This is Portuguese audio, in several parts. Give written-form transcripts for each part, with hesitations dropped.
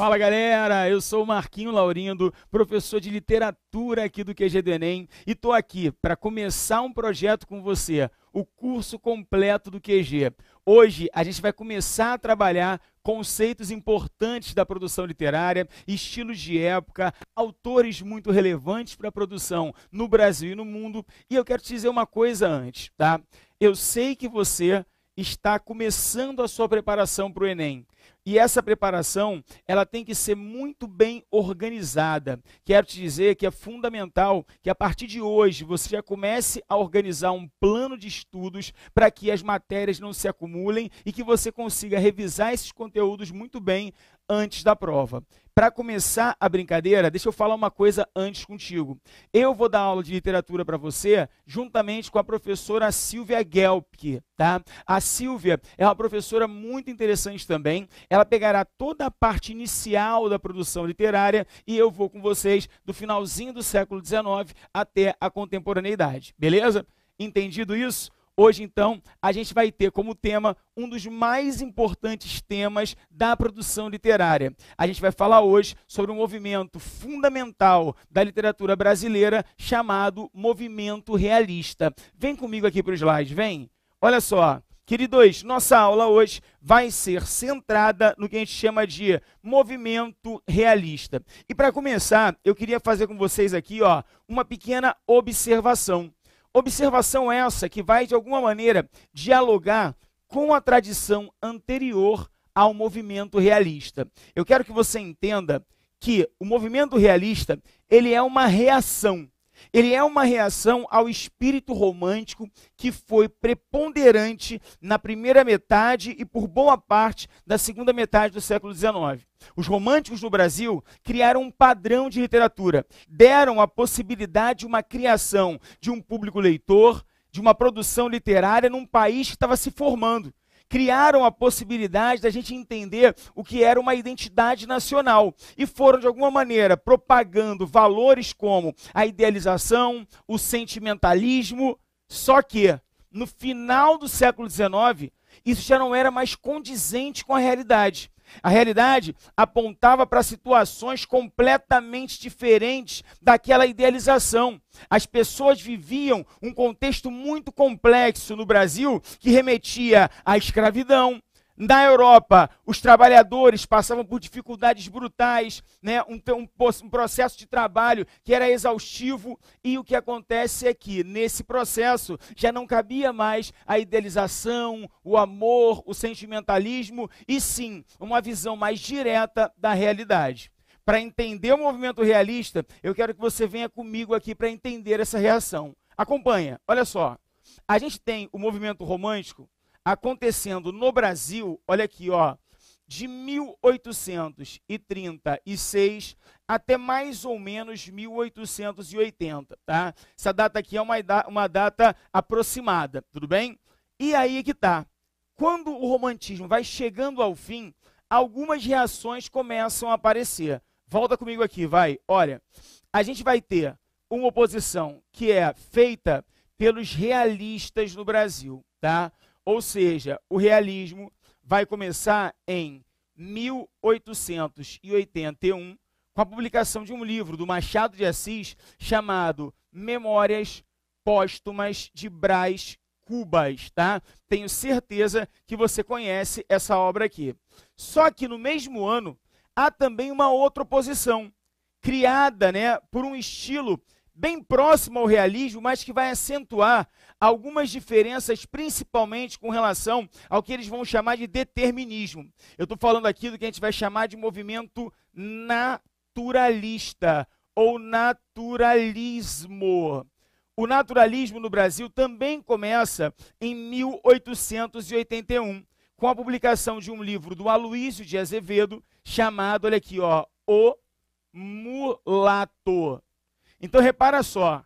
Fala galera, eu sou o Marquinho Laurindo, professor de literatura aqui do QG do Enem e estou aqui para começar um projeto com você, o curso completo do QG. Hoje a gente vai começar a trabalhar conceitos importantes da produção literária, estilos de época, autores muito relevantes para a produção no Brasil e no mundo. E eu quero te dizer uma coisa antes, tá? Eu sei que você está começando a sua preparação para o Enem. E essa preparação, ela tem que ser muito bem organizada. Quero te dizer que é fundamental que a partir de hoje você já comece a organizar um plano de estudos para que as matérias não se acumulem e que você consiga revisar esses conteúdos muito bem antes da prova. Para começar a brincadeira, deixa eu falar uma coisa antes contigo. Eu vou dar aula de literatura para você juntamente com a professora Silvia Gelpke, tá? A Silvia é uma professora muito interessante também. Ela pegará toda a parte inicial da produção literária e eu vou com vocês do finalzinho do século XIX até a contemporaneidade, beleza? Entendido isso? Hoje, então, a gente vai ter como tema um dos mais importantes temas da produção literária. A gente vai falar hoje sobre um movimento fundamental da literatura brasileira chamado movimento realista. Vem comigo aqui para o slide, vem. Olha só, queridos, nossa aula hoje vai ser centrada no que a gente chama de movimento realista. E para começar, eu queria fazer com vocês aqui, ó, uma pequena observação. Observação essa que vai, de alguma maneira, dialogar com a tradição anterior ao movimento realista. Eu quero que você entenda que o movimento realista, ele é uma reação. Ele é uma reação ao espírito romântico que foi preponderante na primeira metade e por boa parte da segunda metade do século XIX. Os românticos no Brasil criaram um padrão de literatura, deram a possibilidade de uma criação de um público leitor, de uma produção literária num país que estava se formando. Criaram a possibilidade da gente entender o que era uma identidade nacional e foram, de alguma maneira, propagando valores como a idealização, o sentimentalismo, só que, no final do século XIX, isso já não era mais condizente com a realidade. A realidade apontava para situações completamente diferentes daquela idealização. As pessoas viviam um contexto muito complexo no Brasil que remetia à escravidão. Na Europa, os trabalhadores passavam por dificuldades brutais, né? um processo de trabalho que era exaustivo, e o que acontece é que, nesse processo, já não cabia mais a idealização, o amor, o sentimentalismo, e sim, uma visão mais direta da realidade. Para entender o movimento realista, eu quero que você venha comigo aqui para entender essa reação. Acompanha, olha só. A gente tem o movimento romântico acontecendo no Brasil, olha aqui, ó, de 1836 até mais ou menos 1880, tá? Essa data aqui é uma data aproximada, tudo bem? E aí que tá. Quando o romantismo vai chegando ao fim, algumas reações começam a aparecer. Volta comigo aqui, vai. Olha, a gente vai ter uma oposição que é feita pelos realistas no Brasil, tá? Ou seja, o realismo vai começar em 1881, com a publicação de um livro do Machado de Assis chamado Memórias Póstumas de Brás Cubas, tá? Tenho certeza que você conhece essa obra aqui. Só que no mesmo ano há também uma outra oposição, criada, né, por um estilo bem próximo ao realismo, mas que vai acentuar algumas diferenças, principalmente com relação ao que eles vão chamar de determinismo. Eu estou falando aqui do que a gente vai chamar de movimento naturalista ou naturalismo. O naturalismo no Brasil também começa em 1881, com a publicação de um livro do Aloísio de Azevedo, chamado, olha aqui, ó, O Mulato. Então, repara só,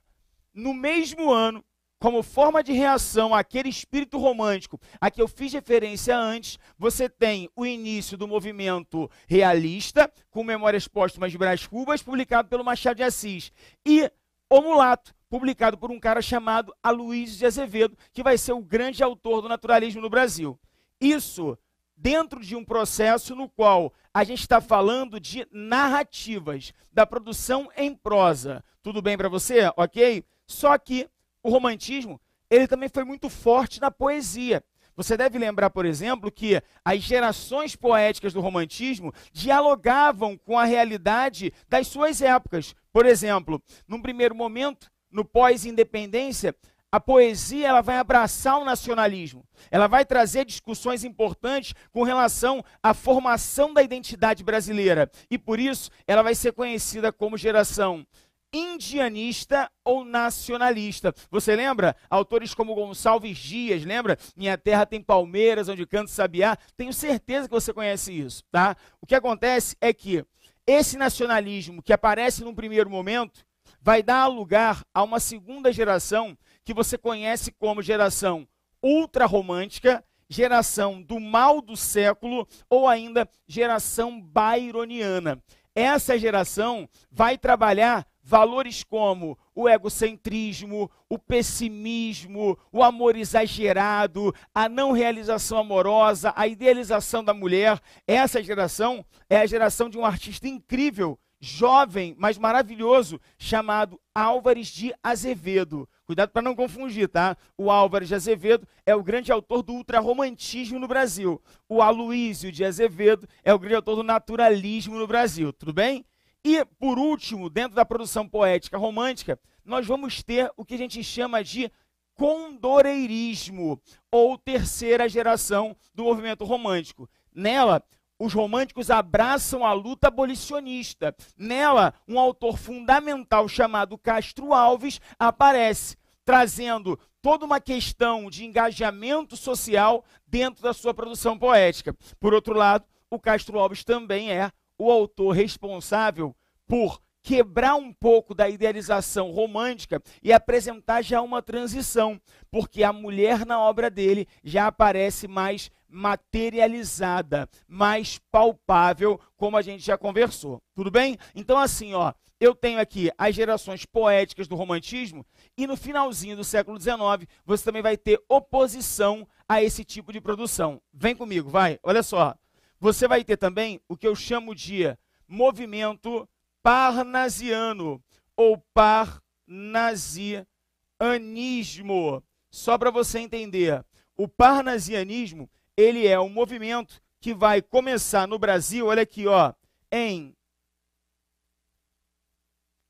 no mesmo ano, como forma de reação àquele espírito romântico a que eu fiz referência antes, você tem o início do movimento realista, com Memórias Póstumas de Brás Cubas, publicado pelo Machado de Assis, e O Mulato, publicado por um cara chamado Aloísio de Azevedo, que vai ser o grande autor do naturalismo no Brasil. Isso dentro de um processo no qual a gente está falando de narrativas, da produção em prosa. Tudo bem para você? Ok? Só que o romantismo, ele também foi muito forte na poesia. Você deve lembrar, por exemplo, que as gerações poéticas do romantismo dialogavam com a realidade das suas épocas. Por exemplo, num primeiro momento, no pós-independência, a poesia ela vai abraçar o nacionalismo. Ela vai trazer discussões importantes com relação à formação da identidade brasileira. E por isso, ela vai ser conhecida como geração indianista ou nacionalista. Você lembra? Autores como Gonçalves Dias, lembra? Minha terra tem palmeiras, onde canta sabiá. Tenho certeza que você conhece isso, tá? O que acontece é que esse nacionalismo que aparece num primeiro momento vai dar lugar a uma segunda geração que você conhece como geração ultrarromântica, geração do mal do século ou ainda geração byroniana. Essa geração vai trabalhar valores como o egocentrismo, o pessimismo, o amor exagerado, a não realização amorosa, a idealização da mulher. Essa geração é a geração de um artista incrível, jovem, mas maravilhoso, chamado Álvares de Azevedo. Cuidado para não confundir, tá? O Álvares de Azevedo é o grande autor do ultrarromantismo no Brasil. O Aloísio de Azevedo é o grande autor do naturalismo no Brasil. Tudo bem? E, por último, dentro da produção poética romântica, nós vamos ter o que a gente chama de condoreirismo, ou terceira geração do movimento romântico. Nela, os românticos abraçam a luta abolicionista. Nela, um autor fundamental chamado Castro Alves aparece, trazendo toda uma questão de engajamento social dentro da sua produção poética. Por outro lado, o Castro Alves também é o autor responsável por quebrar um pouco da idealização romântica e apresentar já uma transição, porque a mulher na obra dele já aparece mais materializada, mais palpável, como a gente já conversou. Tudo bem? Então assim, ó, eu tenho aqui as gerações poéticas do romantismo e no finalzinho do século XIX você também vai ter oposição a esse tipo de produção. Vem comigo, vai. Olha só. Você vai ter também o que eu chamo de movimento parnasiano ou parnasianismo. Só para você entender, o parnasianismo, ele é um movimento que vai começar no Brasil, olha aqui, ó, em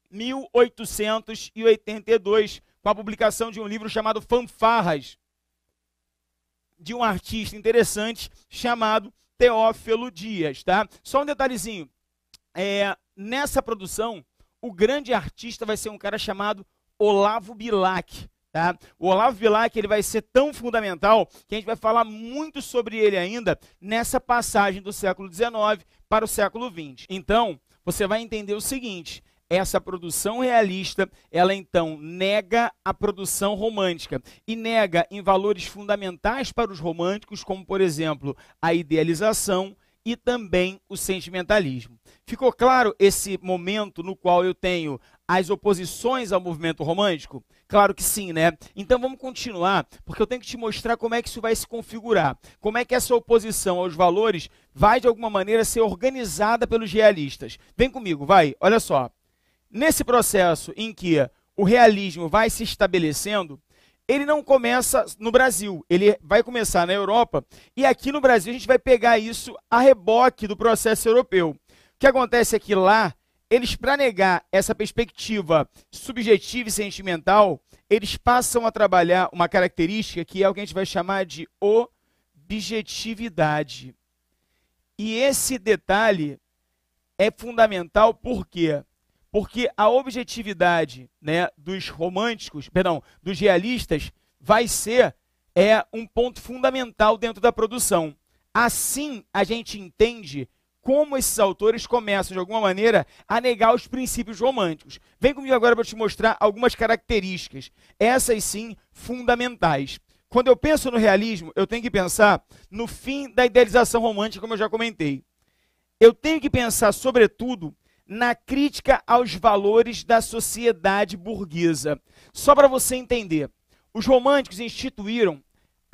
1882, com a publicação de um livro chamado Fanfarras, de um artista interessante chamado Teófilo Dias, tá? Só um detalhezinho, nessa produção, o grande artista vai ser um cara chamado Olavo Bilac, tá? O Olavo Bilac, ele vai ser tão fundamental que a gente vai falar muito sobre ele ainda nessa passagem do século XIX para o século XX. Então, você vai entender o seguinte: essa produção realista, ela então nega a produção romântica e nega em valores fundamentais para os românticos, como, por exemplo, a idealização e também o sentimentalismo. Ficou claro esse momento no qual eu tenho as oposições ao movimento romântico? Claro que sim, né? Então vamos continuar, porque eu tenho que te mostrar como é que isso vai se configurar, como é que essa oposição aos valores vai, de alguma maneira, ser organizada pelos realistas. Vem comigo, vai, olha só. Nesse processo em que o realismo vai se estabelecendo, ele não começa no Brasil, ele vai começar na Europa, e aqui no Brasil a gente vai pegar isso a reboque do processo europeu. O que acontece é que lá, eles, para negar essa perspectiva subjetiva e sentimental, eles passam a trabalhar uma característica que é o que a gente vai chamar de objetividade. E esse detalhe é fundamental, por quê? Porque a objetividade, né, dos românticos, perdão, dos realistas, vai ser um ponto fundamental dentro da produção. Assim, a gente entende como esses autores começam, de alguma maneira, a negar os princípios românticos. Vem comigo agora para te mostrar algumas características, essas sim, fundamentais. Quando eu penso no realismo, eu tenho que pensar no fim da idealização romântica, como eu já comentei. Eu tenho que pensar, sobretudo, na crítica aos valores da sociedade burguesa. Só para você entender, os românticos instituíram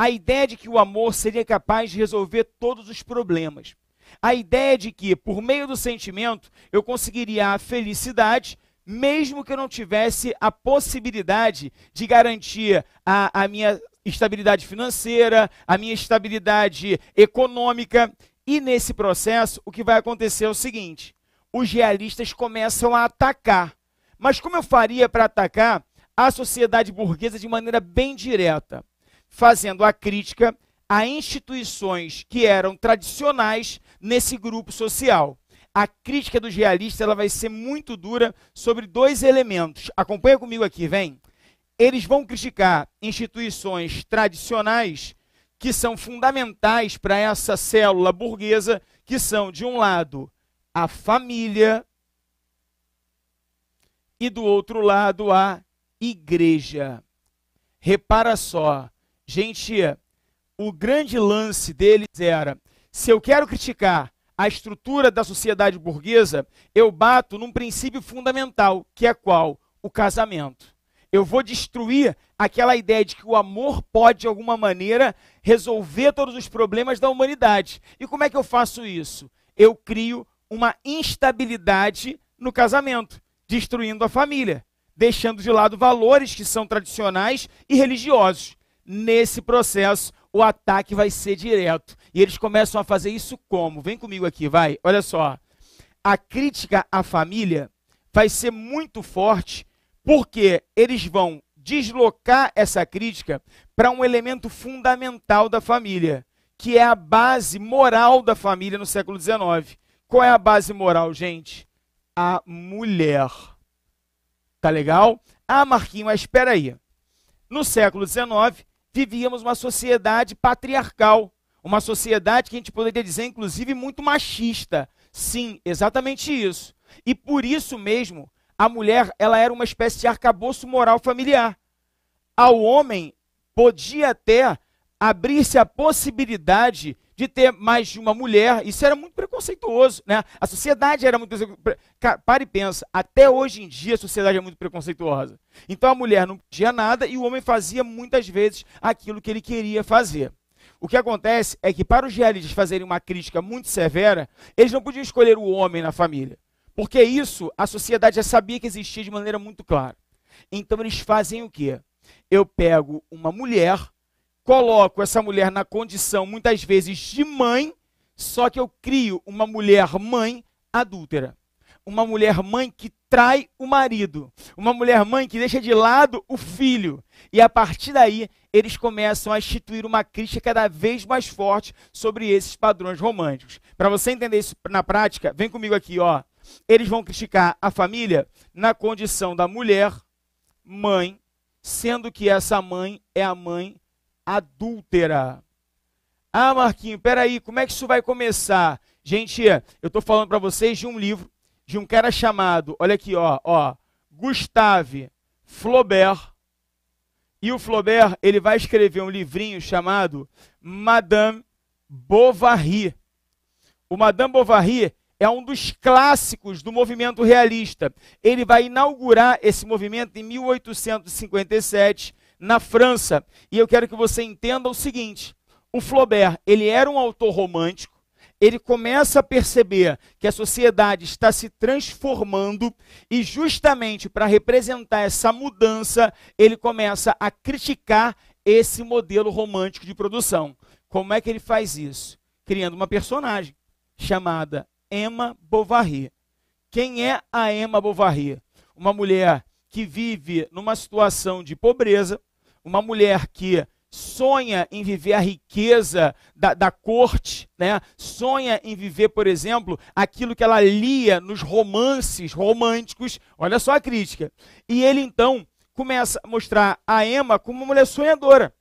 A ideia de que o amor seria capaz de resolver todos os problemas. A ideia de que, por meio do sentimento, eu conseguiria a felicidade, mesmo que eu não tivesse a possibilidade de garantir a minha estabilidade financeira, a minha estabilidade econômica. E nesse processo, o que vai acontecer é o seguinte: os realistas começam a atacar. Mas como eu faria para atacar a sociedade burguesa de maneira bem direta? Fazendo a crítica a instituições que eram tradicionais nesse grupo social. A crítica dos realistas ela vai ser muito dura sobre dois elementos. Acompanha comigo aqui, vem. Eles vão criticar instituições tradicionais que são fundamentais para essa célula burguesa, que são, de um lado, a família e, do outro lado, a igreja. Repara só, gente, o grande lance deles era, se eu quero criticar a estrutura da sociedade burguesa, eu bato num princípio fundamental, que é qual? O casamento. Eu vou destruir aquela ideia de que o amor pode, de alguma maneira, resolver todos os problemas da humanidade. E como é que eu faço isso? Eu crio uma instabilidade no casamento, destruindo a família, deixando de lado valores que são tradicionais e religiosos. Nesse processo, o ataque vai ser direto. E eles começam a fazer isso como? Vem comigo aqui, vai. Olha só. A crítica à família vai ser muito forte, porque eles vão deslocar essa crítica para um elemento fundamental da família, que é a base moral da família no século XIX. Qual é a base moral, gente? A mulher. Tá legal? Ah, Marquinhos, mas espera aí. No século XIX, vivíamos uma sociedade patriarcal, uma sociedade que a gente poderia dizer, inclusive, muito machista. Sim, exatamente isso. E por isso mesmo, a mulher ela era uma espécie de arcabouço moral familiar. Ao homem podia até abrir-se a possibilidade de ter mais de uma mulher. Isso era muito preconceituoso, né? A sociedade era muito... Para e pensa, até hoje em dia a sociedade é muito preconceituosa. Então a mulher não podia nada e o homem fazia muitas vezes aquilo que ele queria fazer. O que acontece é que para os realistas fazerem uma crítica muito severa, eles não podiam escolher o homem na família. Porque isso a sociedade já sabia que existia de maneira muito clara. Então eles fazem o quê? Eu pego uma mulher, coloco essa mulher na condição, muitas vezes, de mãe, só que eu crio uma mulher mãe adúltera. Uma mulher mãe que trai o marido. Uma mulher mãe que deixa de lado o filho. E a partir daí, eles começam a instituir uma crítica cada vez mais forte sobre esses padrões românticos. Para você entender isso na prática, vem comigo aqui, ó. Eles vão criticar a família na condição da mulher mãe, sendo que essa mãe é a mãe adúltera. Ah, Marquinhos, peraí, como é que isso vai começar? Gente, eu estou falando para vocês de um livro, de um cara chamado, olha aqui, ó, Gustave Flaubert. E o Flaubert, ele vai escrever um livrinho chamado Madame Bovary. O Madame Bovary é um dos clássicos do movimento realista. Ele vai inaugurar esse movimento em 1857, na França. E eu quero que você entenda o seguinte: o Flaubert, ele era um autor romântico, ele começa a perceber que a sociedade está se transformando e justamente para representar essa mudança, ele começa a criticar esse modelo romântico de produção. Como é que ele faz isso? Criando uma personagem chamada Emma Bovary. Quem é a Emma Bovary? Uma mulher que vive numa situação de pobreza, uma mulher que sonha em viver a riqueza da corte, né? Sonha em viver, por exemplo, aquilo que ela lia nos romances românticos. Olha só a crítica. E ele, então, começa a mostrar a Emma como uma mulher sonhadora.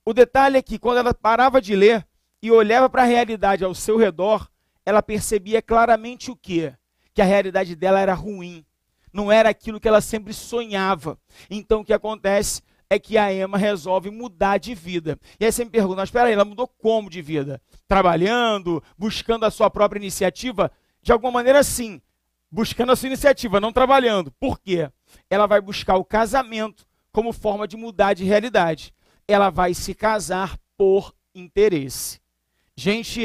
O detalhe é que, quando ela parava de ler e olhava para a realidade ao seu redor, ela percebia claramente o quê? Que a realidade dela era ruim. Não era aquilo que ela sempre sonhava. Então, o que acontece é que a Emma resolve mudar de vida. E aí você me pergunta, mas espera aí, ela mudou como de vida? Trabalhando, buscando a sua própria iniciativa? De alguma maneira, sim. Buscando a sua iniciativa, não trabalhando. Por quê? Ela vai buscar o casamento como forma de mudar de realidade. Ela vai se casar por interesse. Gente,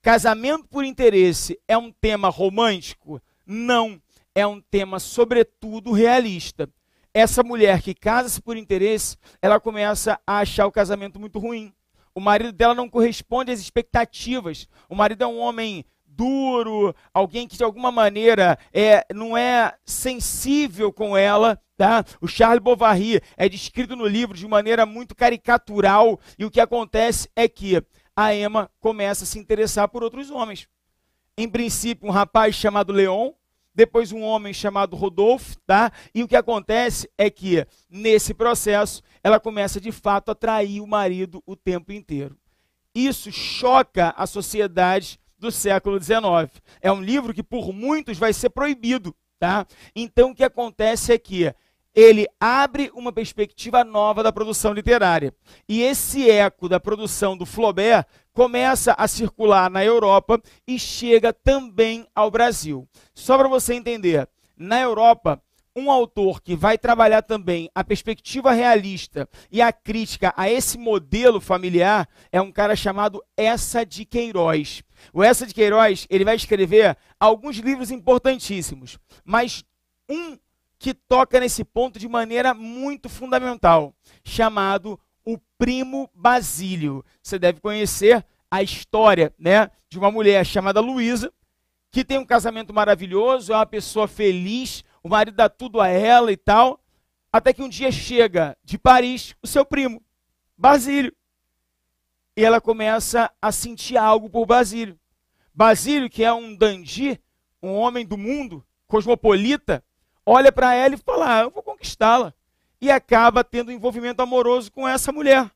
casamento por interesse é um tema romântico? Não, é um tema sobretudo realista. Essa mulher que casa-se por interesse, ela começa a achar o casamento muito ruim. O marido dela não corresponde às expectativas. O marido é um homem duro, alguém que de alguma maneira não é sensível com ela, tá? O Charles Bovary é descrito no livro de maneira muito caricatural, e o que acontece é que a Emma começa a se interessar por outros homens. Em princípio, um rapaz chamado Leon, depois um homem chamado Rodolphe, tá? E o que acontece é que, nesse processo, ela começa de fato a trair o marido o tempo inteiro. Isso choca a sociedade do século XIX. É um livro que por muitos vai ser proibido, tá? Então o que acontece é que ele abre uma perspectiva nova da produção literária. E esse eco da produção do Flaubert começa a circular na Europa e chega também ao Brasil. Só para você entender, na Europa, um autor que vai trabalhar também a perspectiva realista e a crítica a esse modelo familiar é um cara chamado Eça de Queiroz. O Eça de Queiroz, ele vai escrever alguns livros importantíssimos, mas um que toca nesse ponto de maneira muito fundamental, chamado O Primo Basílio. Você deve conhecer a história, né, de uma mulher chamada Luísa, que tem um casamento maravilhoso, é uma pessoa feliz, o marido dá tudo a ela e tal, até que um dia chega de Paris o seu primo, Basílio. E ela começa a sentir algo por Basílio. Basílio, que é um dandy, um homem do mundo, cosmopolita, olha para ela e fala, eu vou conquistá-la. E acaba tendo um envolvimento amoroso com essa mulher.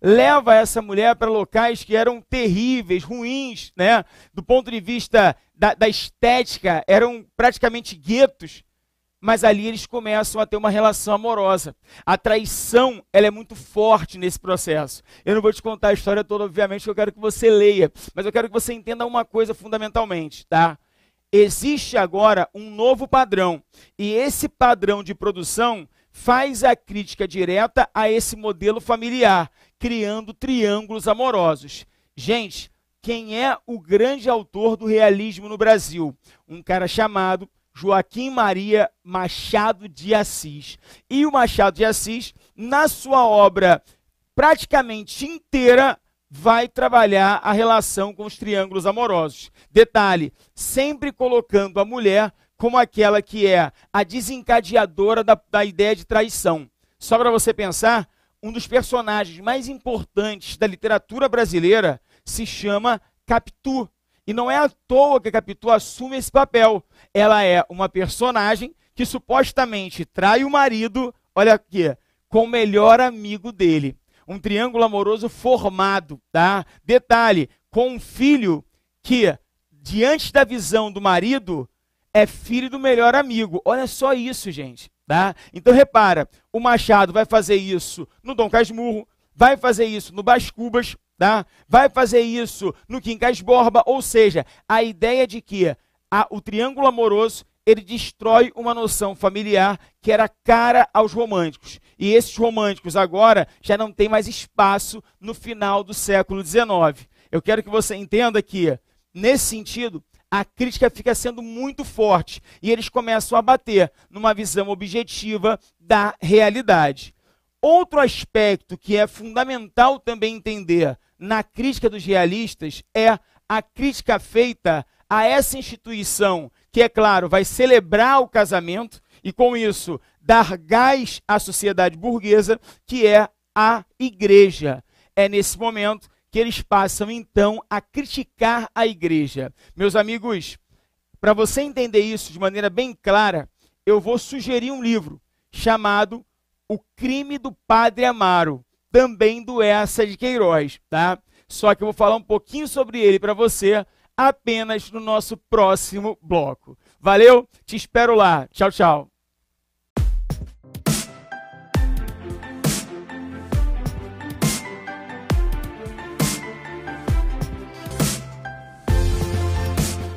Leva essa mulher para locais que eram terríveis, ruins, né? Do ponto de vista da estética, eram praticamente guetos. Mas ali eles começam a ter uma relação amorosa. A traição, ela é muito forte nesse processo. Eu não vou te contar a história toda, obviamente, que eu quero que você leia. Mas eu quero que você entenda uma coisa fundamentalmente, tá? Existe agora um novo padrão. E esse padrão de produção faz a crítica direta a esse modelo familiar, criando triângulos amorosos. Gente, quem é o grande autor do realismo no Brasil? Um cara chamado Joaquim Maria Machado de Assis. E o Machado de Assis, na sua obra praticamente inteira, vai trabalhar a relação com os triângulos amorosos. Detalhe, sempre colocando a mulher como aquela que é a desencadeadora da ideia de traição. Só para você pensar, um dos personagens mais importantes da literatura brasileira se chama Capitu. E não é à toa que a Capitu assume esse papel. Ela é uma personagem que supostamente trai o marido, olha aqui, com o melhor amigo dele. Um triângulo amoroso formado, tá? Detalhe, com um filho que, diante da visão do marido, é filho do melhor amigo. Olha só isso, gente. Tá? Então repara, o Machado vai fazer isso no Dom Casmurro, vai fazer isso no Brás Cubas, tá? Vai fazer isso no Quincas Borba, ou seja, a ideia de que o triângulo amoroso ele destrói uma noção familiar que era cara aos românticos. E esses românticos agora já não têm mais espaço no final do século XIX. Eu quero que você entenda que, nesse sentido, a crítica fica sendo muito forte e eles começam a bater numa visão objetiva da realidade. Outro aspecto que é fundamental também entender na crítica dos realistas é a crítica feita a essa instituição que, é claro, vai celebrar o casamento e, com isso, dar gás à sociedade burguesa, que é a igreja. É nesse momento que eles passam, então, a criticar a igreja. Meus amigos, para você entender isso de maneira bem clara, eu vou sugerir um livro chamado O Crime do Padre Amaro, também do Eça de Queiroz, tá? Só que eu vou falar um pouquinho sobre ele para você apenas no nosso próximo bloco. Valeu? Te espero lá. Tchau, tchau.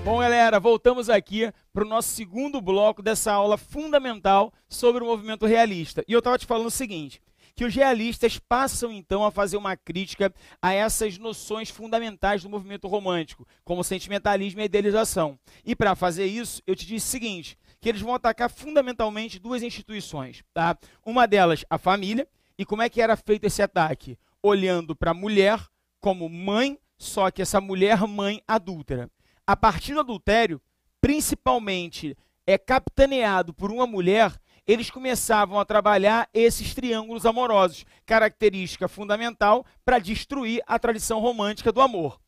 Bom, galera, voltamos aqui para o nosso segundo bloco dessa aula fundamental sobre o movimento realista. E eu estava te falando o seguinte, que os realistas passam então a fazer uma crítica a essas noções fundamentais do movimento romântico, como sentimentalismo e idealização. E para fazer isso, eu te disse o seguinte, que eles vão atacar fundamentalmente duas instituições, tá? Uma delas, a família, e como é que era feito esse ataque? Olhando para a mulher como mãe, só que essa mulher mãe adúltera. A partir do adultério, principalmente capitaneado por uma mulher, eles começavam a trabalhar esses triângulos amorosos, característica fundamental para destruir a tradição romântica do amor.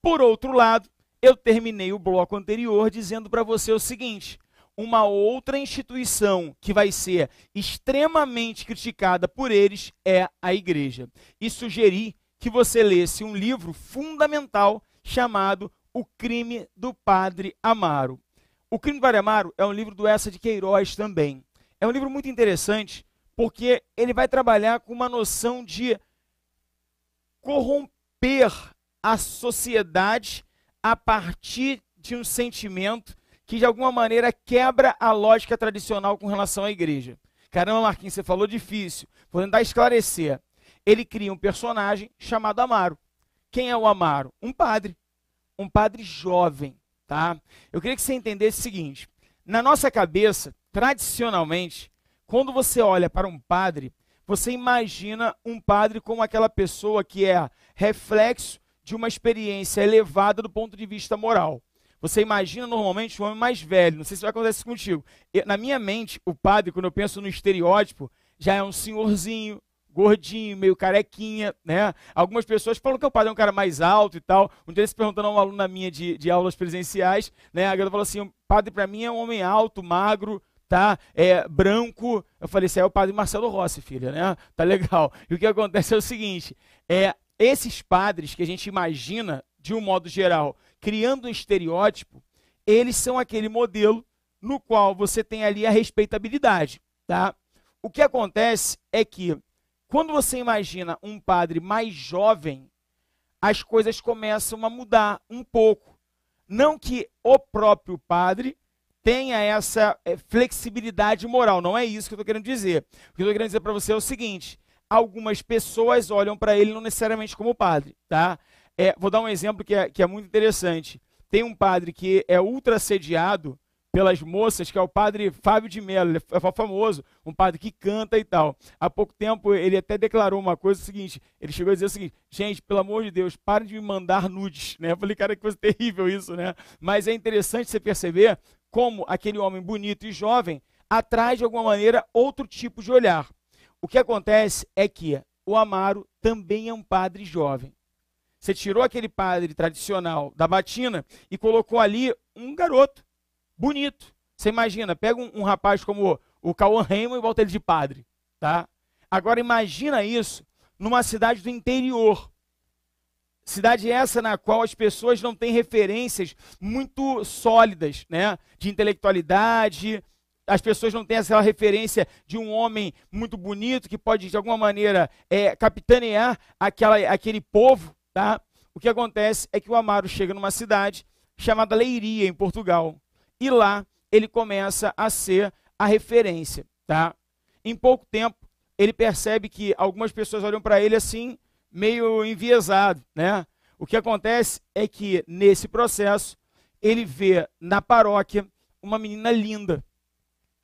Por outro lado, eu terminei o bloco anterior dizendo para você o seguinte, uma outra instituição que vai ser extremamente criticada por eles é a igreja. E sugeri que você lesse um livro fundamental chamado O Crime do Padre Amaro. O Crime do Padre Amaro é um livro do Eça de Queiroz também. É um livro muito interessante porque ele vai trabalhar com uma noção de corromper a sociedade a partir de um sentimento que de alguma maneira quebra a lógica tradicional com relação à igreja. Caramba, Marquinhos, você falou difícil. Vou tentar esclarecer. Ele cria um personagem chamado Amaro. Quem é o Amaro? Um padre jovem, tá? Eu queria que você entendesse o seguinte, na nossa cabeça, tradicionalmente, quando você olha para um padre, você imagina um padre como aquela pessoa que é reflexo de uma experiência elevada do ponto de vista moral. Você imagina normalmente um homem mais velho, não sei se vai acontecer contigo. Na minha mente, o padre, quando eu penso no estereótipo, já é um senhorzinho, gordinho, meio carequinha, né? Algumas pessoas falam que o padre é um cara mais alto e tal. Um dia eles perguntando a uma aluna minha de aulas presenciais, né? A garota falou assim, o padre para mim é um homem alto, magro, tá? Branco. Eu falei, esse é o padre Marcelo Rossi, filha, né? Tá legal. E o que acontece é o seguinte, esses padres que a gente imagina, de um modo geral, criando um estereótipo, eles são aquele modelo no qual você tem ali a respeitabilidade, tá? O que acontece é que, quando você imagina um padre mais jovem, as coisas começam a mudar um pouco. Não que o próprio padre tenha essa flexibilidade moral, não é isso que eu estou querendo dizer. O que eu estou querendo dizer para você é o seguinte, algumas pessoas olham para ele não necessariamente como padre, tá? Vou dar um exemplo que é muito interessante. Tem um padre que é ultra assediado pelas moças, que é o padre Fábio de Mello, ele é famoso, um padre que canta e tal. Há pouco tempo ele até declarou uma coisa, o seguinte, ele chegou a dizer o seguinte, gente, pelo amor de Deus, parem de me mandar nudes, né? Eu falei, cara, que coisa terrível isso, né? Mas é interessante você perceber como aquele homem bonito e jovem atrai de alguma maneira outro tipo de olhar. O que acontece é que o Amaro também é um padre jovem. Você tirou aquele padre tradicional da batina e colocou ali um garoto bonito. Você imagina, pega um rapaz como o Cauã Raymond e bota ele de padre, tá? Agora imagina isso numa cidade do interior. Cidade essa na qual as pessoas não têm referências muito sólidas, né? De intelectualidade, as pessoas não têm essa referência de um homem muito bonito que pode, de alguma maneira, capitanear aquele povo, tá? O que acontece é que o Amaro chega numa cidade chamada Leiria, em Portugal. E lá ele começa a ser a referência, tá? Em pouco tempo, ele percebe que algumas pessoas olham para ele assim, meio enviesado, né? O que acontece é que, nesse processo, ele vê na paróquia uma menina linda,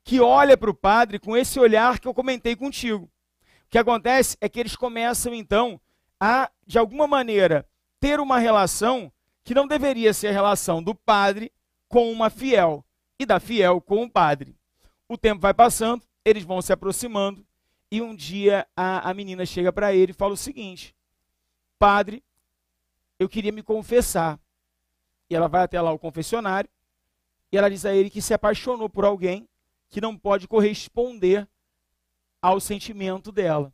que olha para o padre com esse olhar que eu comentei contigo. O que acontece é que eles começam, então, a, de alguma maneira, ter uma relação que não deveria ser a relação do padre com uma fiel, e da fiel com o padre. O tempo vai passando, eles vão se aproximando, e um dia a menina chega para ele e fala o seguinte, padre, eu queria me confessar. E ela vai até lá o confessionário, e ela diz a ele que se apaixonou por alguém que não pode corresponder ao sentimento dela.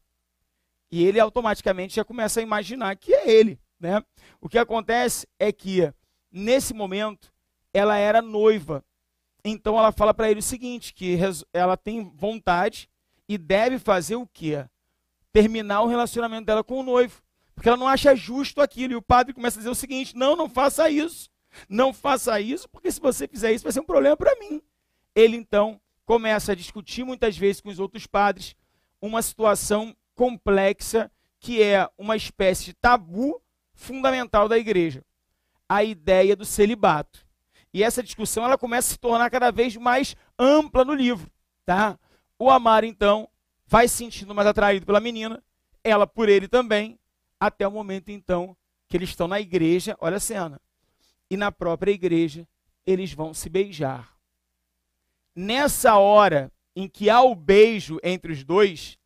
E ele automaticamente já começa a imaginar que é ele, né? O que acontece é que, nesse momento, ela era noiva. Então ela fala para ele o seguinte, que ela tem vontade e deve fazer o quê? Terminar o relacionamento dela com o noivo. Porque ela não acha justo aquilo. E o padre começa a dizer o seguinte, não faça isso. Não faça isso, porque se você fizer isso vai ser um problema para mim. Ele então começa a discutir muitas vezes com os outros padres uma situação complexa, que é uma espécie de tabu fundamental da igreja, a ideia do celibato. E essa discussão ela começa a se tornar cada vez mais ampla no livro, tá? O Amaro, então, vai se sentindo mais atraído pela menina, ela por ele também, até o momento, então, que eles estão na igreja, olha a cena, e na própria igreja eles vão se beijar. Nessa hora em que há o beijo entre os dois,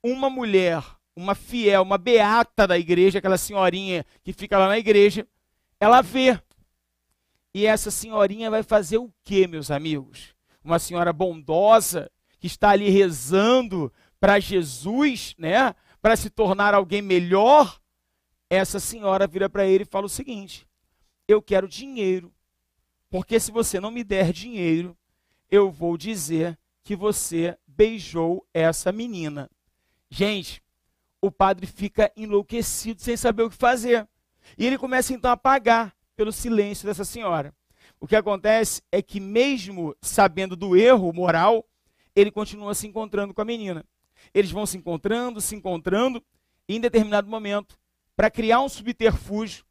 uma mulher, uma fiel, uma beata da igreja, aquela senhorinha que fica lá na igreja, ela vê. E essa senhorinha vai fazer o quê, meus amigos? Uma senhora bondosa, que está ali rezando para Jesus, né? Para se tornar alguém melhor. Essa senhora vira para ele e fala o seguinte: eu quero dinheiro, porque se você não me der dinheiro, eu vou dizer que você beijou essa menina. Gente, o padre fica enlouquecido, sem saber o que fazer. E ele começa então a pagar pelo silêncio dessa senhora. O que acontece é que, mesmo sabendo do erro moral, ele continua se encontrando com a menina. Eles vão se encontrando, e em determinado momento, para criar um subterfúgio,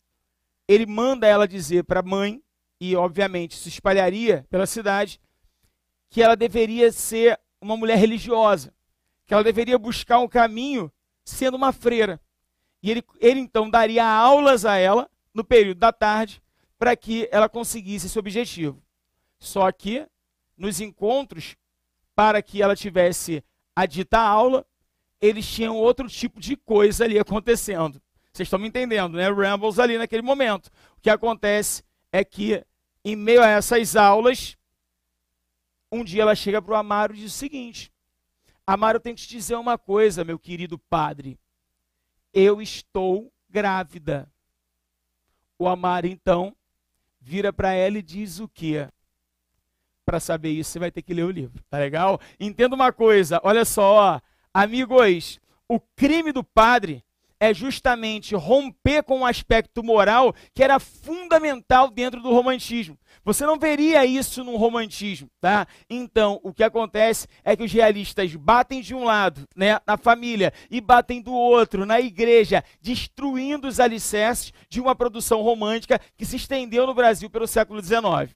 ele manda ela dizer para a mãe, e obviamente se espalharia pela cidade, que ela deveria ser uma mulher religiosa, que ela deveria buscar um caminho sendo uma freira. E ele então daria aulas a ela no período da tarde para que ela conseguisse esse objetivo. Só que nos encontros, para que ela tivesse a dita aula, eles tinham outro tipo de coisa ali acontecendo. Vocês estão me entendendo, né? Rambles ali naquele momento. O que acontece é que, em meio a essas aulas, um dia ela chega para o Amaro e diz o seguinte: Amaro, eu tenho que te dizer uma coisa, meu querido padre. Eu estou grávida. O Amaro, então, vira para ela e diz o quê? Para saber isso, você vai ter que ler o livro, tá legal? Entenda uma coisa, olha só, ó, amigos, o crime do padre é justamente romper com um aspecto moral que era fundamental dentro do romantismo. Você não veria isso no romantismo, tá? Então, o que acontece é que os realistas batem de um lado, né, na família, e batem do outro, na igreja, destruindo os alicerces de uma produção romântica que se estendeu no Brasil pelo século XIX.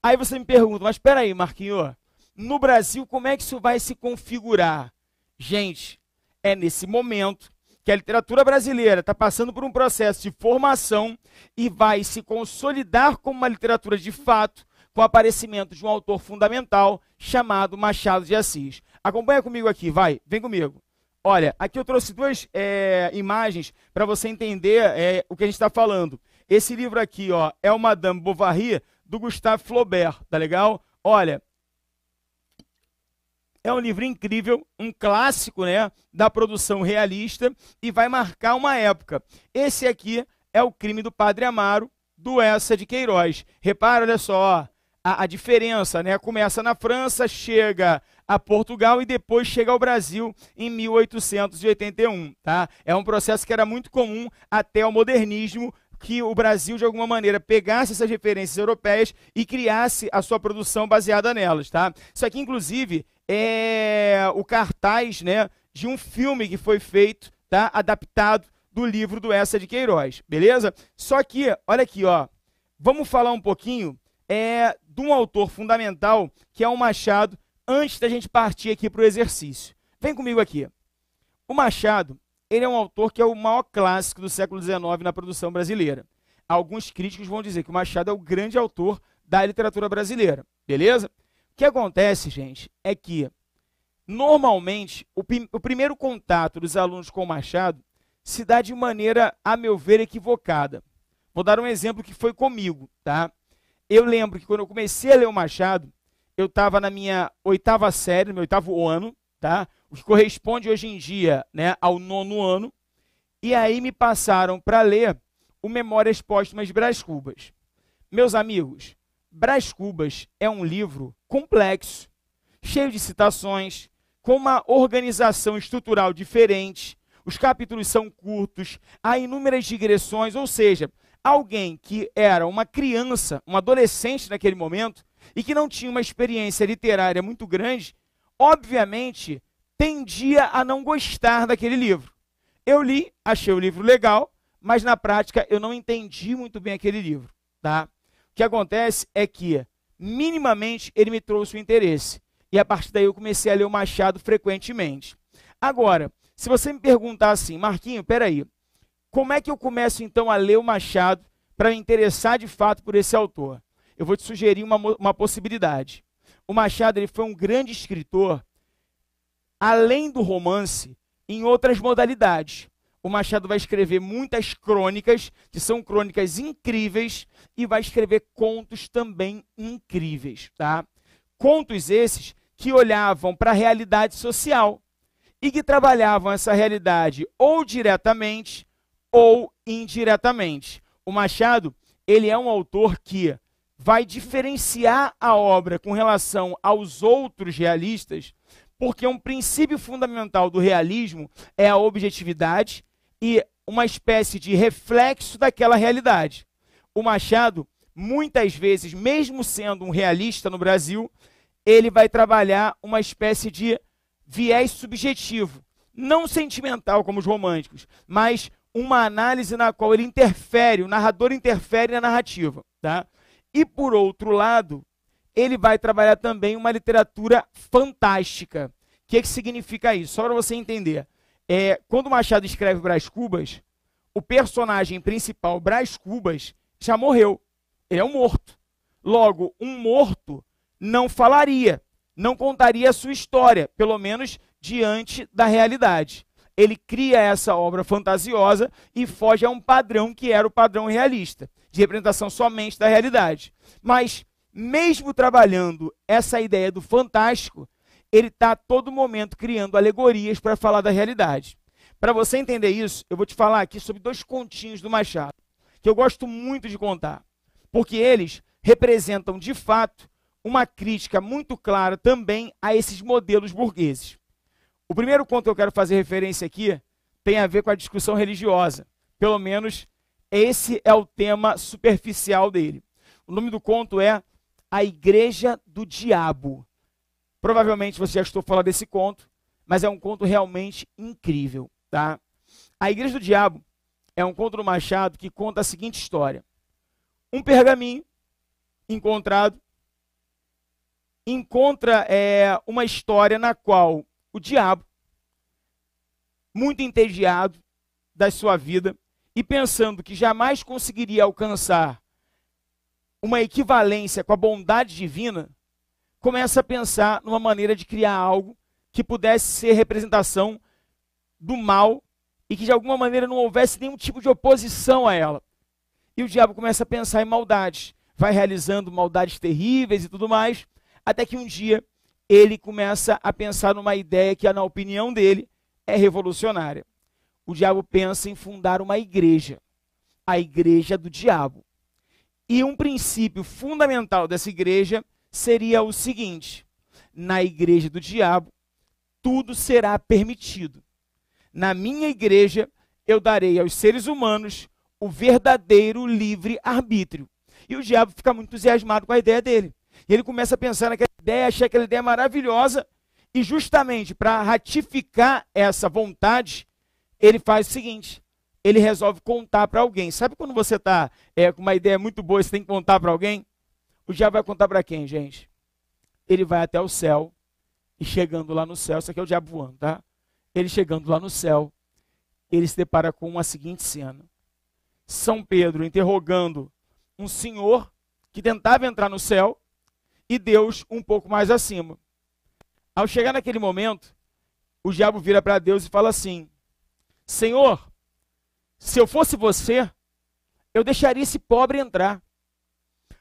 Aí você me pergunta, mas espera aí, Marquinhos, no Brasil como é que isso vai se configurar? Gente, é nesse momento que a literatura brasileira está passando por um processo de formação e vai se consolidar como uma literatura de fato com o aparecimento de um autor fundamental chamado Machado de Assis. Acompanha comigo aqui, vai, vem comigo. Olha, aqui eu trouxe duas imagens para você entender o que a gente está falando. Esse livro aqui, ó, é o Madame Bovary, do Gustave Flaubert, tá legal? Olha, é um livro incrível, um clássico, né, da produção realista e vai marcar uma época. Esse aqui é O Crime do Padre Amaro, do Eça de Queiroz. Repara, olha só, a diferença, né? Começa na França, chega a Portugal e depois chega ao Brasil em 1881. Tá? É um processo que era muito comum até o modernismo, que o Brasil, de alguma maneira, pegasse essas referências europeias e criasse a sua produção baseada nelas. Tá? Isso aqui, inclusive, é o cartaz, né, de um filme que foi feito, tá, adaptado do livro do Eça de Queiroz, beleza? Só que, olha aqui, ó, vamos falar um pouquinho de um autor fundamental, que é o Machado, antes da gente partir aqui para o exercício. Vem comigo aqui. O Machado, ele é um autor que é o maior clássico do século XIX na produção brasileira. Alguns críticos vão dizer que o Machado é o grande autor da literatura brasileira, beleza? O que acontece, gente, é que, normalmente, o primeiro contato dos alunos com o Machado se dá de maneira, a meu ver, equivocada. Vou dar um exemplo que foi comigo, tá? Eu lembro que quando eu comecei a ler o Machado, eu estava na minha 8ª série, no meu 8º ano, tá? O que corresponde hoje em dia, né, ao 9º ano, e aí me passaram para ler o Memórias Póstumas de Brás Cubas. Meus amigos, Brás Cubas é um livro complexo, cheio de citações, com uma organização estrutural diferente, os capítulos são curtos, há inúmeras digressões, ou seja, alguém que era uma criança, um adolescente naquele momento, e que não tinha uma experiência literária muito grande, obviamente tendia a não gostar daquele livro. Eu li, achei o livro legal, mas na prática eu não entendi muito bem aquele livro, tá? O que acontece é que, minimamente, ele me trouxe o interesse. E a partir daí eu comecei a ler o Machado frequentemente. Agora, se você me perguntar assim, Marquinho, peraí, como é que eu começo então a ler o Machado para me interessar de fato por esse autor? Eu vou te sugerir uma possibilidade. O Machado ele foi um grande escritor, além do romance, em outras modalidades. O Machado vai escrever muitas crônicas, que são crônicas incríveis, e vai escrever contos também incríveis, tá? Contos esses que olhavam para a realidade social e que trabalhavam essa realidade ou diretamente ou indiretamente. O Machado, ele é um autor que vai diferenciar a obra com relação aos outros realistas, porque um princípio fundamental do realismo é a objetividade e uma espécie de reflexo daquela realidade. O Machado, muitas vezes, mesmo sendo um realista no Brasil, ele vai trabalhar uma espécie de viés subjetivo, não sentimental como os românticos, mas uma análise na qual ele interfere, o narrador interfere na narrativa, tá? E, por outro lado, ele vai trabalhar também uma literatura fantástica. O que significa isso? Só para você entender. Quando Machado escreve Brás Cubas, o personagem principal, Brás Cubas, já morreu. Ele é um morto. Logo, um morto não falaria, não contaria a sua história, pelo menos diante da realidade. Ele cria essa obra fantasiosa e foge a um padrão que era o padrão realista, de representação somente da realidade. Mas, mesmo trabalhando essa ideia do fantástico, ele está a todo momento criando alegorias para falar da realidade. Para você entender isso, eu vou te falar aqui sobre 2 continhos do Machado, que eu gosto muito de contar, porque eles representam, de fato, uma crítica muito clara também a esses modelos burgueses. O primeiro conto que eu quero fazer referência aqui tem a ver com a discussão religiosa. Pelo menos esse é o tema superficial dele. O nome do conto é A Igreja do Diabo. Provavelmente você já estou falando desse conto, mas é um conto realmente incrível, tá? A Igreja do Diabo é um conto do Machado que conta a seguinte história. Um pergaminho encontrado encontra uma história na qual o diabo, muito entediado da sua vida e pensando que jamais conseguiria alcançar uma equivalência com a bondade divina, começa a pensar numa maneira de criar algo que pudesse ser representação do mal e que de alguma maneira não houvesse nenhum tipo de oposição a ela. E o diabo começa a pensar em maldades, vai realizando maldades terríveis e tudo mais, até que um dia ele começa a pensar numa ideia que, na opinião dele, é revolucionária. O diabo pensa em fundar uma igreja, a Igreja do Diabo. E um princípio fundamental dessa igreja seria o seguinte: na Igreja do Diabo, tudo será permitido. Na minha igreja, eu darei aos seres humanos o verdadeiro livre-arbítrio. E o diabo fica muito entusiasmado com a ideia dele. E ele começa a pensar naquela ideia, achar aquela ideia maravilhosa, e justamente para ratificar essa vontade, ele faz o seguinte: ele resolve contar para alguém. Sabe quando você está com uma ideia muito boa e você tem que contar para alguém? O diabo vai contar para quem, gente? Ele vai até o céu, e chegando lá no céu, isso aqui é o diabo voando, tá? Ele chegando lá no céu, ele se depara com a seguinte cena. São Pedro interrogando um senhor que tentava entrar no céu, e Deus um pouco mais acima. Ao chegar naquele momento, o diabo vira para Deus e fala assim: Senhor, se eu fosse você, eu deixaria esse pobre entrar,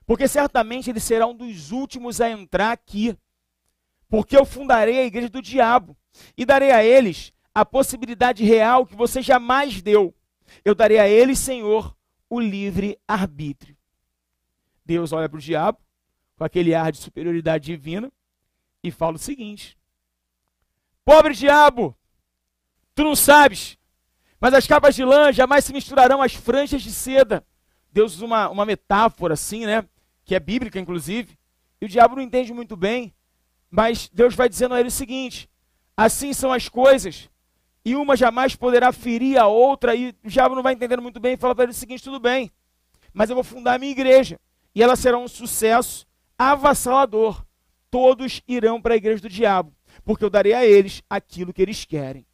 porque certamente ele será um dos últimos a entrar aqui, porque eu fundarei a igreja do diabo e darei a eles a possibilidade real que você jamais deu. Eu darei a eles, Senhor, o livre arbítrio. Deus olha para o diabo com aquele ar de superioridade divina e fala o seguinte: pobre diabo, tu não sabes, mas as capas de lã jamais se misturarão às franjas de seda. Deus usa uma metáfora assim, né? Que é bíblica, inclusive. E o diabo não entende muito bem, mas Deus vai dizendo a ele o seguinte: Assim são as coisas, e uma jamais poderá ferir a outra, e o diabo não vai entendendo muito bem, e fala para ele o seguinte: tudo bem, mas eu vou fundar a minha igreja, e ela será um sucesso avassalador. Todos irão para a igreja do diabo, porque eu darei a eles aquilo que eles querem.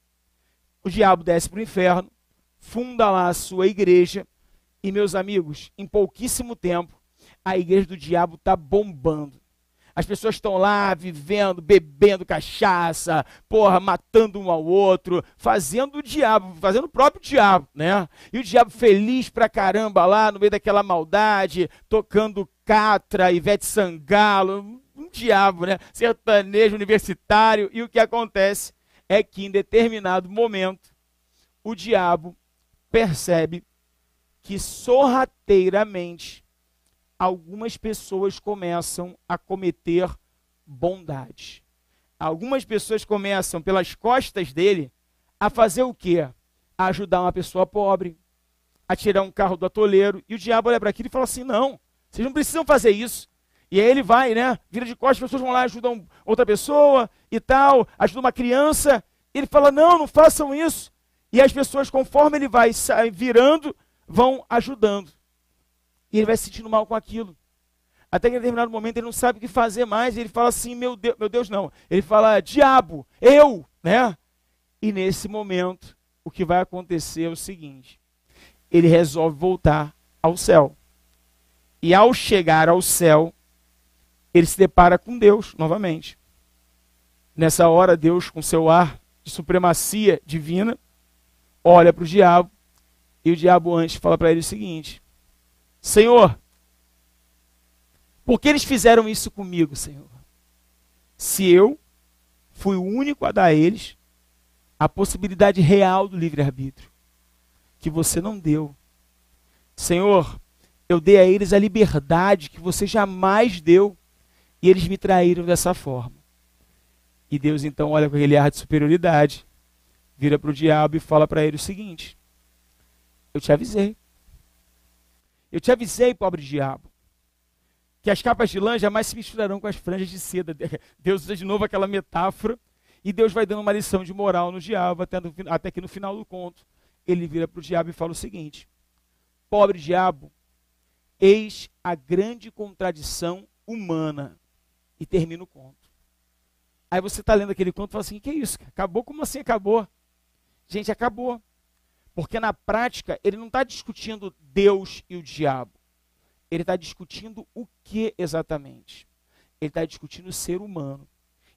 O diabo desce para o inferno, funda lá a sua igreja, e meus amigos, em pouquíssimo tempo, a igreja do diabo está bombando. As pessoas estão lá vivendo, bebendo cachaça, matando um ao outro, fazendo o diabo, fazendo o próprio diabo, né? E o diabo feliz pra caramba lá, no meio daquela maldade, tocando Catra, Ivete Sangalo, um diabo, né? Sertanejo universitário. E o que acontece é que em determinado momento, o diabo percebe que sorrateiramente algumas pessoas começam a cometer bondade. Algumas pessoas começam, pelas costas dele, a fazer o quê? A ajudar uma pessoa pobre, a tirar um carro do atoleiro. E o diabo olha para aquilo e fala assim: não, vocês não precisam fazer isso. E aí ele vai, né? Vira de costas, as pessoas vão lá, ajudam outra pessoa e tal, ajudam uma criança. E ele fala: não, não façam isso. E as pessoas, conforme ele vai virando, vão ajudando. E ele vai se sentindo mal com aquilo. Até que em determinado momento ele não sabe o que fazer mais. E ele fala assim: meu Deus não. Ele fala: diabo, eu, né? E nesse momento, o que vai acontecer é o seguinte: ele resolve voltar ao céu. E ao chegar ao céu, ele se depara com Deus novamente. Nessa hora, Deus, com seu ar de supremacia divina, olha para o diabo. E o diabo antes fala para ele o seguinte: Senhor, por que eles fizeram isso comigo, Senhor? Se eu fui o único a dar a eles a possibilidade real do livre-arbítrio, que você não deu. Senhor, eu dei a eles a liberdade que você jamais deu, e eles me traíram dessa forma. E Deus então olha com aquele ar de superioridade, vira para o diabo e fala para ele o seguinte: eu te avisei. Eu te avisei, pobre diabo, que as capas de lã jamais se misturarão com as franjas de seda. Deus usa de novo aquela metáfora, e Deus vai dando uma lição de moral no diabo, até que no final do conto, ele vira para o diabo e fala o seguinte: pobre diabo, eis a grande contradição humana. E termina o conto. Aí você está lendo aquele conto e fala assim: que é isso? Acabou? Como assim acabou? Gente, acabou. Porque na prática, ele não está discutindo Deus e o diabo. Ele está discutindo o que exatamente? Ele está discutindo o ser humano.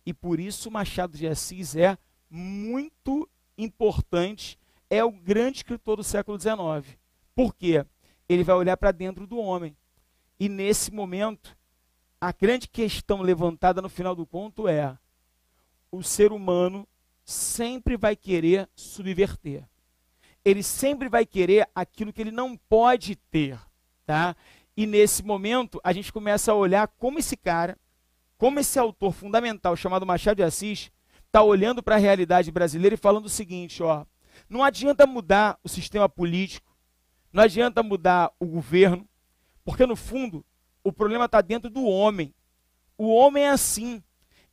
E por isso Machado de Assis é muito importante, é o grande escritor do século XIX. Por quê? Ele vai olhar para dentro do homem. E nesse momento, a grande questão levantada no final do conto é: o ser humano sempre vai querer subverter. Ele sempre vai querer aquilo que ele não pode ter, tá? E nesse momento, a gente começa a olhar como esse cara, como esse autor fundamental chamado Machado de Assis, está olhando para a realidade brasileira e falando o seguinte: não adianta mudar o sistema político, não adianta mudar o governo, porque no fundo, o problema está dentro do homem. O homem é assim,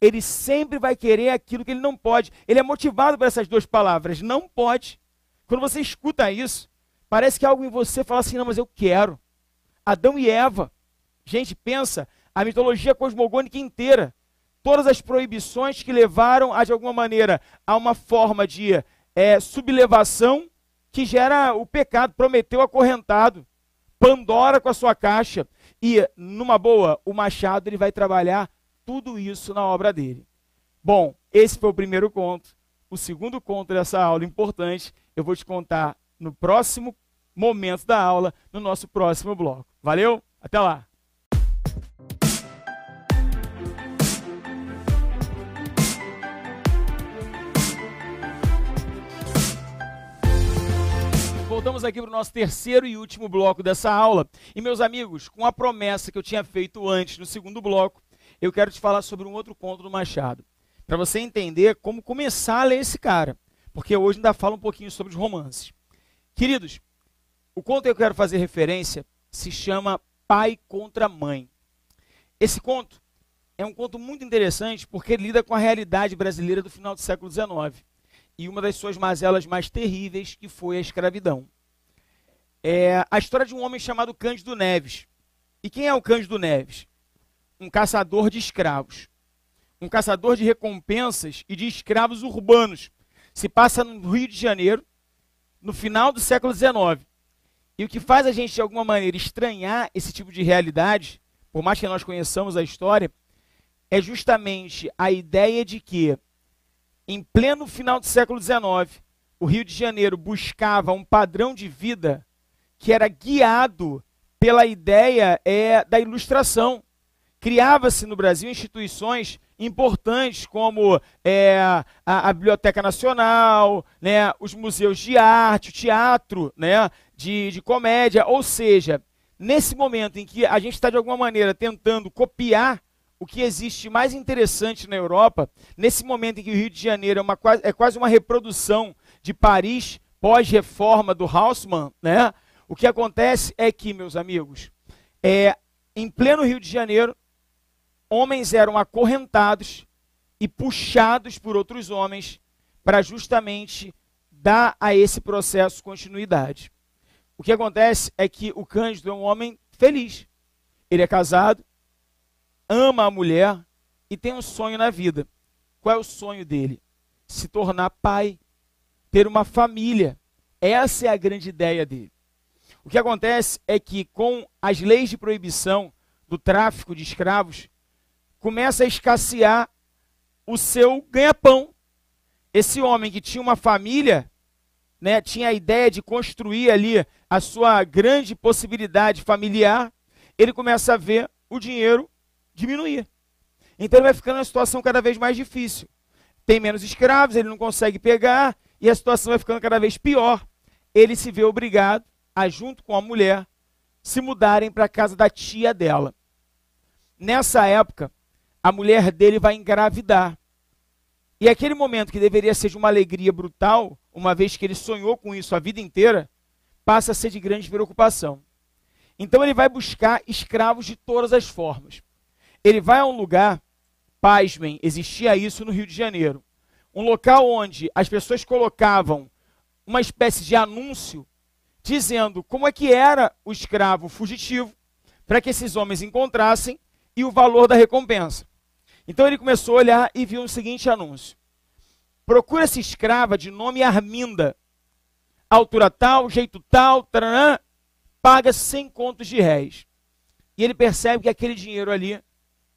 ele sempre vai querer aquilo que ele não pode. Ele é motivado por essas duas palavras: não pode. Quando você escuta isso, parece que algo em você fala assim: não, mas eu quero. Adão e Eva. Gente, pensa, a mitologia cosmogônica inteira. Todas as proibições que levaram, de alguma maneira, a uma forma de sublevação que gera o pecado. Prometeu acorrentado. Pandora com a sua caixa. E, numa boa, o Machado ele vai trabalhar tudo isso na obra dele. Bom, esse foi o primeiro conto. O segundo conto dessa aula importante, eu vou te contar no próximo momento da aula, no nosso próximo bloco. Valeu? Até lá! Voltamos aqui para o nosso terceiro e último bloco dessa aula. E, meus amigos, com a promessa que eu tinha feito antes, no segundo bloco, eu quero te falar sobre um outro conto do Machado, para você entender como começar a ler esse cara, porque hoje ainda fala um pouquinho sobre os romances. Queridos, o conto que eu quero fazer referência se chama Pai contra Mãe. Esse conto é um conto muito interessante porque ele lida com a realidade brasileira do final do século XIX e uma das suas mazelas mais terríveis, que foi a escravidão. É a história de um homem chamado Cândido Neves. E quem é o Cândido Neves? Um caçador de escravos. Um caçador de recompensas e de escravos urbanos. Se passa no Rio de Janeiro, no final do século XIX. E o que faz a gente, de alguma maneira, estranhar esse tipo de realidade, por mais que nós conheçamos a história, é justamente a ideia de que, em pleno final do século XIX, o Rio de Janeiro buscava um padrão de vida que era guiado pela ideia da ilustração. Criava-se no Brasil instituições importantes como a Biblioteca Nacional, né, os museus de arte, o teatro, né, de comédia. Ou seja, nesse momento em que a gente está de alguma maneira tentando copiar o que existe mais interessante na Europa, nesse momento em que o Rio de Janeiro é quase uma reprodução de Paris pós-reforma do Haussmann, né? O que acontece é que, meus amigos, em pleno Rio de Janeiro, homens eram acorrentados e puxados por outros homens para justamente dar a esse processo continuidade. O que acontece é que o Cândido é um homem feliz. Ele é casado, ama a mulher e tem um sonho na vida. Qual é o sonho dele? Se tornar pai, ter uma família. Essa é a grande ideia dele. O que acontece é que, com as leis de proibição do tráfico de escravos, começa a escassear o seu ganha-pão. Esse homem que tinha uma família, né, tinha a ideia de construir ali a sua grande possibilidade familiar, ele começa a ver o dinheiro diminuir. Então ele vai ficando numa situação cada vez mais difícil. Tem menos escravos, ele não consegue pegar, e a situação vai ficando cada vez pior. Ele se vê obrigado a, junto com a mulher, se mudarem para a casa da tia dela. Nessa época, a mulher dele vai engravidar. E aquele momento que deveria ser de uma alegria brutal, uma vez que ele sonhou com isso a vida inteira, passa a ser de grande preocupação. Então ele vai buscar escravos de todas as formas. Ele vai a um lugar, pasmem, existia isso no Rio de Janeiro, um local onde as pessoas colocavam uma espécie de anúncio dizendo como é que era o escravo fugitivo, para que esses homens encontrassem, e o valor da recompensa. Então ele começou a olhar e viu o seguinte anúncio: procura-se escrava de nome Arminda, altura tal, jeito tal, taranã, paga 100 contos de réis. E ele percebe que aquele dinheiro ali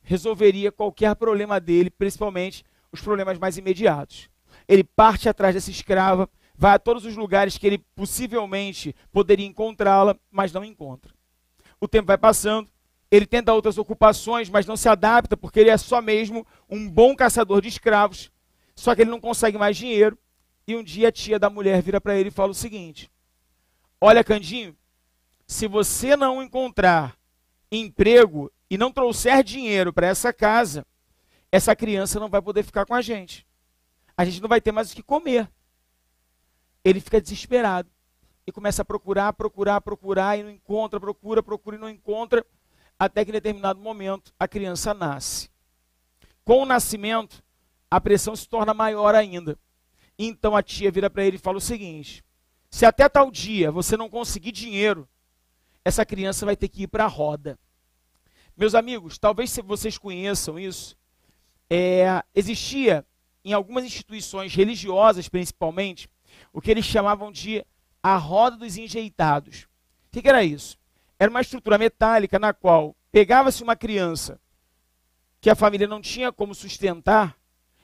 resolveria qualquer problema dele, principalmente os problemas mais imediatos. Ele parte atrás dessa escrava, vai a todos os lugares que ele possivelmente poderia encontrá-la, mas não encontra. O tempo vai passando, ele tenta outras ocupações, mas não se adapta, porque ele é só mesmo um bom caçador de escravos, só que ele não consegue mais dinheiro, e um dia a tia da mulher vira para ele e fala o seguinte: olha, Candinho, se você não encontrar emprego e não trouxer dinheiro para essa casa, essa criança não vai poder ficar com a gente não vai ter mais o que comer. Ele fica desesperado e começa a procurar e não encontra, procura e não encontra, até que em determinado momento a criança nasce. Com o nascimento, a pressão se torna maior ainda. Então a tia vira para ele e fala o seguinte: se até tal dia você não conseguir dinheiro, essa criança vai ter que ir para a roda. Meus amigos, talvez vocês conheçam isso, existia em algumas instituições religiosas, principalmente, o que eles chamavam de a roda dos enjeitados. O que era isso? Era uma estrutura metálica na qual pegava-se uma criança que a família não tinha como sustentar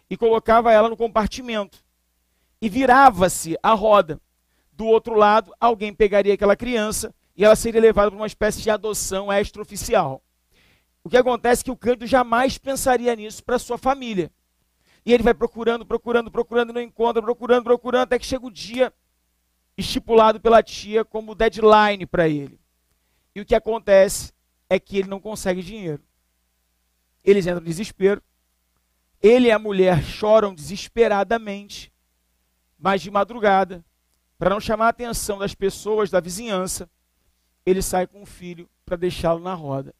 e colocava ela no compartimento. E virava-se a roda. Do outro lado, alguém pegaria aquela criança e ela seria levada para uma espécie de adoção extraoficial. O que acontece é que o Cândido jamais pensaria nisso para sua família. E ele vai procurando, não encontra, procurando, até que chega o dia estipulado pela tia como deadline para ele. E o que acontece é que ele não consegue dinheiro. Eles entram em desespero. Ele e a mulher choram desesperadamente, mas de madrugada, para não chamar a atenção das pessoas da vizinhança, ele sai com o filho para deixá-lo na roda.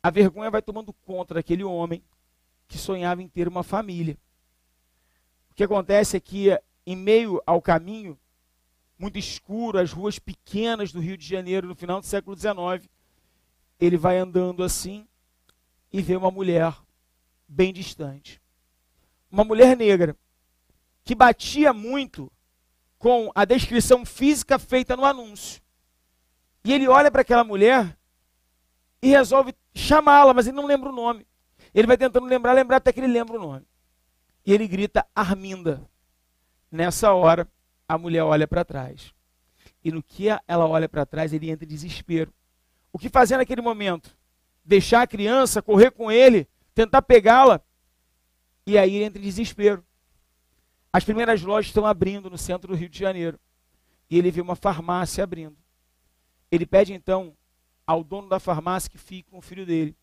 A vergonha vai tomando conta daquele homem que sonhava em ter uma família. O que acontece é que, em meio ao caminho, muito escuro, as ruas pequenas do Rio de Janeiro, no final do século XIX, ele vai andando assim e vê uma mulher bem distante. Uma mulher negra, que batia muito com a descrição física feita no anúncio. E ele olha para aquela mulher e resolve chamá-la, mas ele não lembra o nome. Ele vai tentando lembrar até que ele lembra o nome. E ele grita Arminda. Nessa hora, a mulher olha para trás. E no que ela olha para trás, ele entra em desespero. O que fazer naquele momento? Deixar a criança, correr com ele, tentar pegá-la? E aí ele entra em desespero. As primeiras lojas estão abrindo no centro do Rio de Janeiro. E ele vê uma farmácia abrindo. Ele pede então ao dono da farmácia que fique com o filho dele.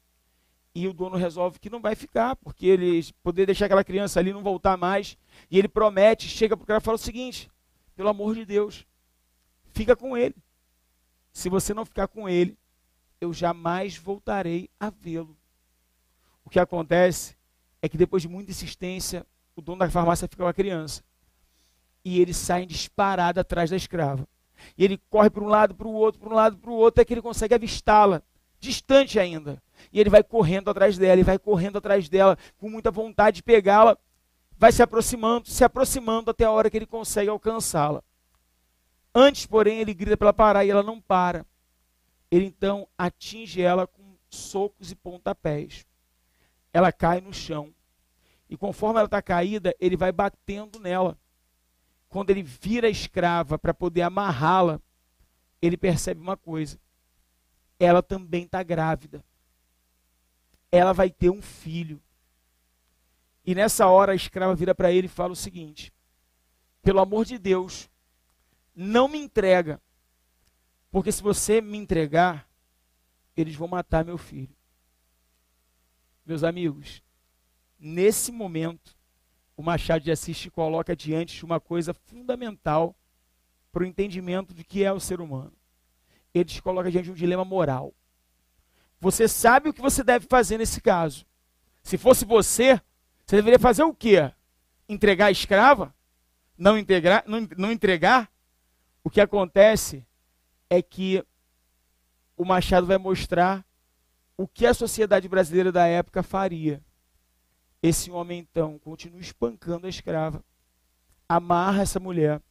E o dono resolve que não vai ficar, porque ele poder deixar aquela criança ali e não voltar mais. E ele promete, chega para o cara e fala o seguinte: pelo amor de Deus, fica com ele. Se você não ficar com ele, eu jamais voltarei a vê-lo. O que acontece é que depois de muita insistência, o dono da farmácia fica com a criança. E eles saem disparados atrás da escrava. E ele corre para um lado, para o outro, para um lado, para o outro, até que ele consegue avistá-la, distante ainda. E ele vai correndo atrás dela, e vai correndo atrás dela, com muita vontade de pegá-la, vai se aproximando até a hora que ele consegue alcançá-la. Antes, porém, ele grita para ela parar e ela não para. Ele então atinge ela com socos e pontapés. Ela cai no chão. E conforme ela está caída, ele vai batendo nela. Quando ele vira a escrava para poder amarrá-la, ele percebe uma coisa. Ela também está grávida. Ela vai ter um filho. E nessa hora a escrava vira para ele e fala o seguinte: pelo amor de Deus, não me entrega, porque se você me entregar, eles vão matar meu filho. Meus amigos, nesse momento, o Machado de Assis te coloca diante de uma coisa fundamental para o entendimento de que é o ser humano. Ele te coloca diante de um dilema moral. Você sabe o que você deve fazer nesse caso. Se fosse você deveria fazer o quê? Entregar a escrava? Não entregar? O que acontece é que o Machado vai mostrar o que a sociedade brasileira da época faria. Esse homem, então, continua espancando a escrava, amarra essa mulher,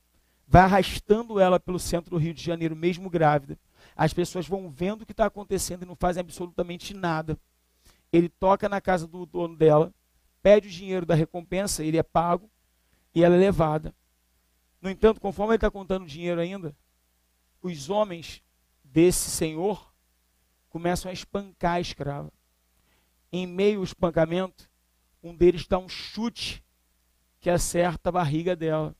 vai arrastando ela pelo centro do Rio de Janeiro, mesmo grávida. As pessoas vão vendo o que está acontecendo e não fazem absolutamente nada. Ele toca na casa do dono dela, pede o dinheiro da recompensa, ele é pago e ela é levada. No entanto, conforme ele está contando o dinheiro ainda, os homens desse senhor começam a espancar a escrava. Em meio ao espancamento, um deles dá um chute que acerta a barriga dela.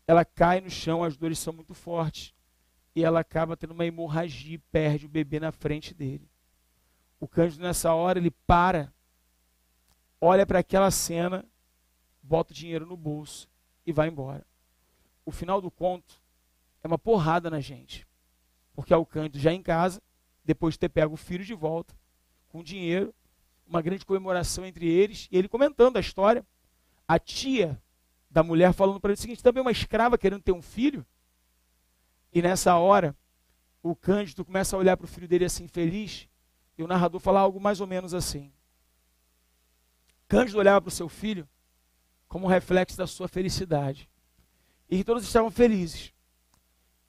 Ela cai no chão, as dores são muito fortes. E ela acaba tendo uma hemorragia e perde o bebê na frente dele. O Cândido, nessa hora, ele para, olha para aquela cena, bota o dinheiro no bolso e vai embora. O final do conto é uma porrada na gente. Porque é o Cândido já em casa, depois de ter pego o filho de volta, com dinheiro, uma grande comemoração entre eles, e ele comentando a história. A tia da mulher falando para ele o seguinte: também uma escrava querendo ter um filho? E nessa hora, o Cândido começa a olhar para o filho dele assim, feliz, e o narrador fala algo mais ou menos assim. Cândido olhava para o seu filho como um reflexo da sua felicidade. E que todos estavam felizes.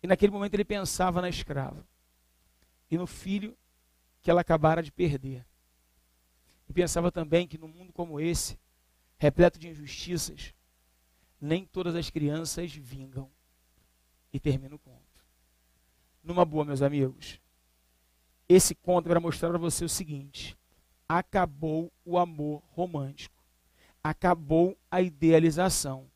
E naquele momento ele pensava na escrava. E no filho que ela acabara de perder. E pensava também que num mundo como esse, repleto de injustiças, nem todas as crianças vingam. E termina o conto. Numa boa, meus amigos, esse conto é para mostrar para você o seguinte: acabou o amor romântico. Acabou a idealização.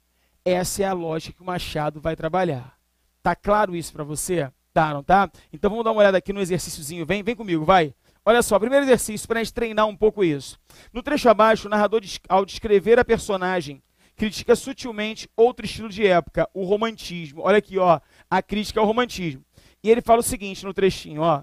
Essa é a lógica que o Machado vai trabalhar. Tá claro isso para você? Tá, não tá? Então vamos dar uma olhada aqui no exercíciozinho. Vem comigo, vai. Olha só, primeiro exercício para a gente treinar um pouco isso. No trecho abaixo, o narrador, ao descrever a personagem, critica sutilmente outro estilo de época, o romantismo. Olha aqui, ó, a crítica ao romantismo. E ele fala o seguinte no trechinho, ó: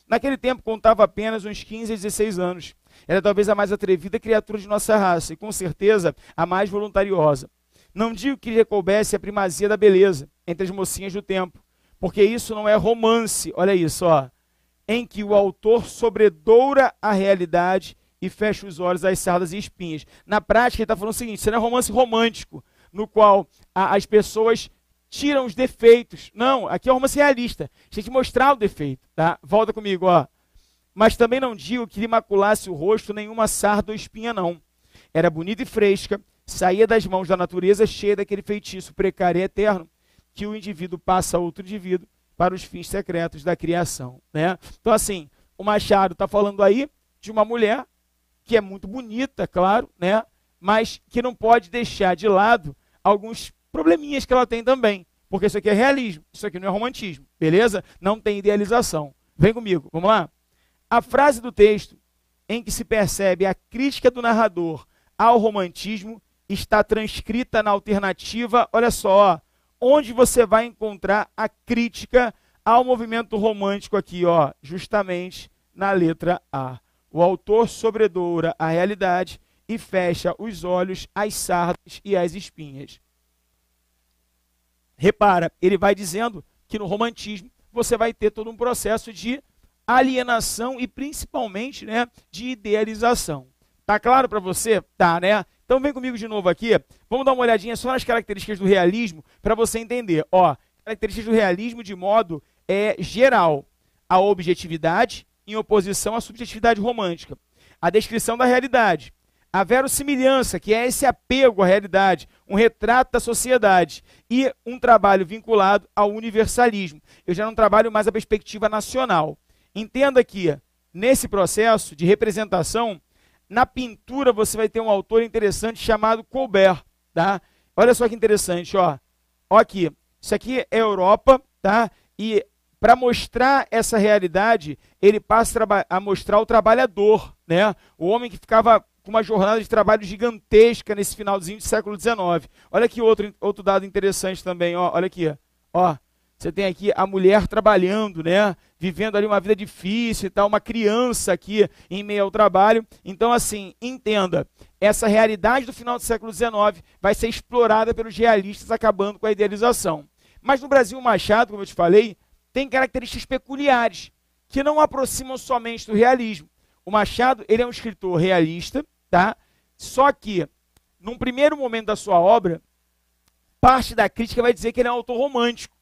Naquele tempo contava apenas uns 15 a 16 anos. Era talvez a mais atrevida criatura de nossa raça e, com certeza, a mais voluntariosa. Não digo que lhe coubesse a primazia da beleza entre as mocinhas do tempo, porque isso não é romance, olha isso, ó, em que o autor sobredoura a realidade e fecha os olhos às sardas e espinhas. Na prática, ele está falando o seguinte: isso não é romance romântico, no qual as pessoas tiram os defeitos. Não, aqui é um romance realista. A gente tem que mostrar o defeito, tá? Volta comigo, ó. Mas também não digo que lhe maculasse o rosto nenhuma sarda ou espinha, não. Era bonita e fresca, saía das mãos da natureza cheia daquele feitiço precário e eterno que o indivíduo passa a outro indivíduo para os fins secretos da criação, né? Então, assim, o Machado está falando aí de uma mulher que é muito bonita, claro, né? Mas que não pode deixar de lado alguns probleminhas que ela tem também, porque isso aqui é realismo, isso aqui não é romantismo, beleza? Não tem idealização. Vem comigo, vamos lá? A frase do texto em que se percebe a crítica do narrador ao romantismo está transcrita na alternativa, olha só, onde você vai encontrar a crítica ao movimento romântico aqui, ó, justamente na letra A. O autor sobredoura a realidade e fecha os olhos às sardas e às espinhas. Repara, ele vai dizendo que no romantismo você vai ter todo um processo de alienação e principalmente, né, de idealização. Tá claro para você? Tá, né? Então vem comigo de novo aqui, vamos dar uma olhadinha só nas características do realismo para você entender. Ó, características do realismo de modo geral: a objetividade em oposição à subjetividade romântica, a descrição da realidade, a verossimilhança, que é esse apego à realidade, um retrato da sociedade, e um trabalho vinculado ao universalismo. Eu já não trabalho mais a perspectiva nacional. Entenda que, nesse processo de representação, na pintura você vai ter um autor interessante chamado Colbert, tá? Olha só que interessante, ó. Ó aqui, isso aqui é Europa, tá? E para mostrar essa realidade, ele passa a mostrar o trabalhador, né? O homem que ficava com uma jornada de trabalho gigantesca nesse finalzinho do século XIX. Olha aqui outro dado interessante também, ó. Olha aqui, ó. Você tem aqui a mulher trabalhando, né? Vivendo ali uma vida difícil e tal, uma criança aqui em meio ao trabalho. Então, assim, entenda, essa realidade do final do século XIX vai ser explorada pelos realistas, acabando com a idealização. Mas no Brasil, o Machado, como eu te falei, tem características peculiares, que não aproximam somente do realismo. O Machado, ele é um escritor realista, tá? Só que, num primeiro momento da sua obra, parte da crítica vai dizer que ele é um autor romântico,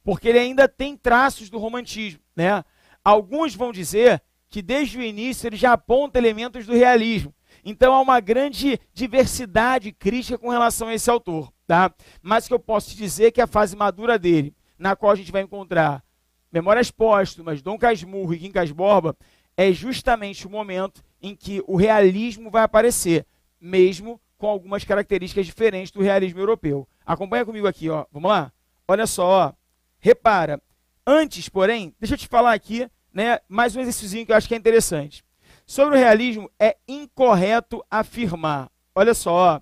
porque ele ainda tem traços do romantismo, né? Alguns vão dizer que desde o início ele já aponta elementos do realismo. Então há uma grande diversidade crítica com relação a esse autor, tá? Mas o que eu posso te dizer é que a fase madura dele, na qual a gente vai encontrar Memórias Póstumas, Dom Casmurro e Quincas Borba, é justamente o momento em que o realismo vai aparecer, mesmo com algumas características diferentes do realismo europeu. Acompanha comigo aqui, ó. Vamos lá? Olha só, ó. Repara, antes, porém, deixa eu te falar aqui, né, mais um exercício que eu acho que é interessante. Sobre o realismo, é incorreto afirmar. Olha só, ó,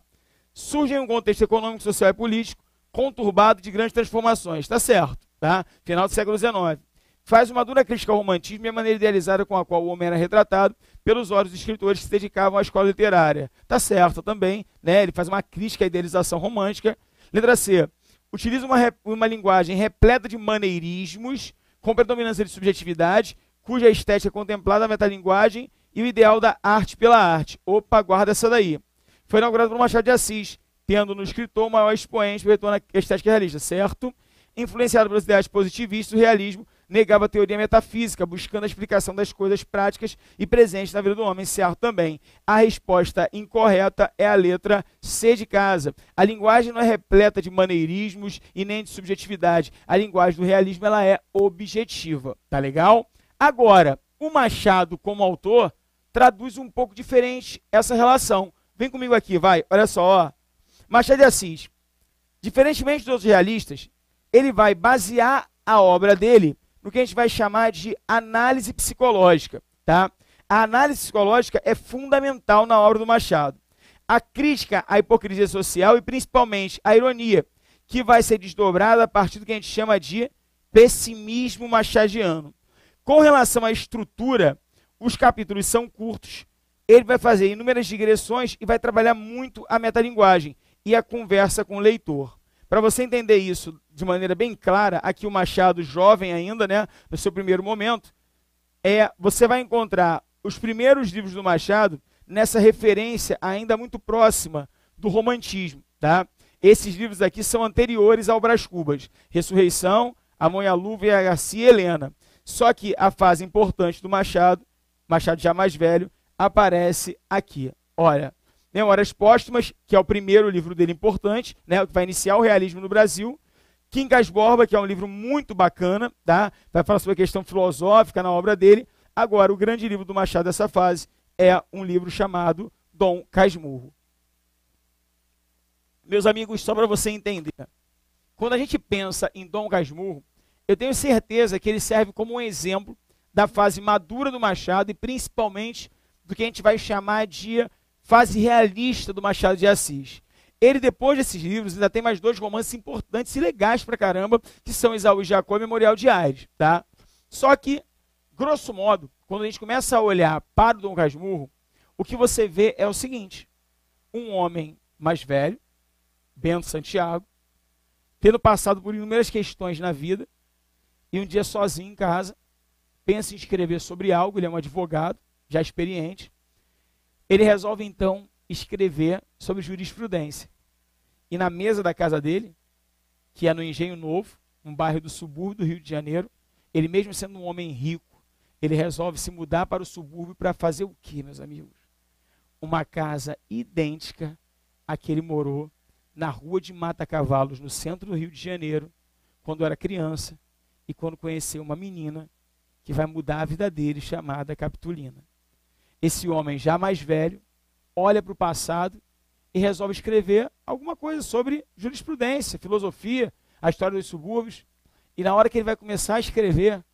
surge em um contexto econômico, social e político conturbado de grandes transformações, tá certo, tá? Final do século XIX. Faz uma dura crítica ao romantismo e a maneira idealizada com a qual o homem era retratado pelos olhos dos escritores que se dedicavam à escola literária. Tá certo também, né? Ele faz uma crítica à idealização romântica. Letra C. Utiliza uma linguagem repleta de maneirismos, com predominância de subjetividade, cuja estética é contemplada a metalinguagem e o ideal da arte pela arte. Opa, guarda essa daí. Foi inaugurado por Machado de Assis, tendo no escritor o maior expoente do retorno à estética realista, certo? Influenciado pelos ideais positivistas, o realismo negava a teoria metafísica, buscando a explicação das coisas práticas e presentes na vida do homem, certo também. A resposta incorreta é a letra C de casa. A linguagem não é repleta de maneirismos e nem de subjetividade. A linguagem do realismo ela é objetiva, tá legal? Agora, o Machado, como autor, traduz um pouco diferente essa relação. Vem comigo aqui, vai, olha só, ó. Machado de Assis, diferentemente dos outros realistas, ele vai basear a obra dele no que a gente vai chamar de análise psicológica, tá? A análise psicológica é fundamental na obra do Machado. A crítica à hipocrisia social e principalmente a ironia, que vai ser desdobrada a partir do que a gente chama de pessimismo machadiano. Com relação à estrutura, os capítulos são curtos, ele vai fazer inúmeras digressões e vai trabalhar muito a metalinguagem e a conversa com o leitor. Para você entender isso de maneira bem clara, aqui o Machado, jovem ainda, né, no seu primeiro momento, você vai encontrar os primeiros livros do Machado nessa referência ainda muito próxima do romantismo. Tá? Esses livros aqui são anteriores ao Brás Cubas, Ressurreição, A Mão e a Luva e a Garcia e Helena. Só que a fase importante do Machado, Machado já mais velho, aparece aqui. Olha, Memórias Póstumas, que é o primeiro livro dele importante, né, que vai iniciar o realismo no Brasil. Quincas Borba, que é um livro muito bacana, tá? Vai falar sobre a questão filosófica na obra dele. Agora, o grande livro do Machado dessa fase é um livro chamado Dom Casmurro. Meus amigos, só para você entender, quando a gente pensa em Dom Casmurro, eu tenho certeza que ele serve como um exemplo da fase madura do Machado e principalmente do que a gente vai chamar de fase realista do Machado de Assis. Ele, depois desses livros, ainda tem mais 2 romances importantes e legais pra caramba, que são Esaú e Jacó e Memorial de Ares. Tá? Só que, grosso modo, quando a gente começa a olhar para o Dom Casmurro, o que você vê é o seguinte: um homem mais velho, Bento Santiago, tendo passado por inúmeras questões na vida, e um dia sozinho em casa, pensa em escrever sobre algo, ele é um advogado, já experiente, ele resolve então escrever sobre jurisprudência. E na mesa da casa dele, que é no Engenho Novo, um bairro do subúrbio do Rio de Janeiro, ele mesmo sendo um homem rico, ele resolve se mudar para o subúrbio para fazer o quê, meus amigos? Uma casa idêntica à que ele morou na rua de Mata Cavalos, no centro do Rio de Janeiro, quando era criança e quando conheceu uma menina que vai mudar a vida dele, chamada Capitolina. Esse homem já mais velho olha para o passado e resolve escrever alguma coisa sobre jurisprudência, filosofia, a história dos subúrbios. E na hora que ele vai começar a escrever,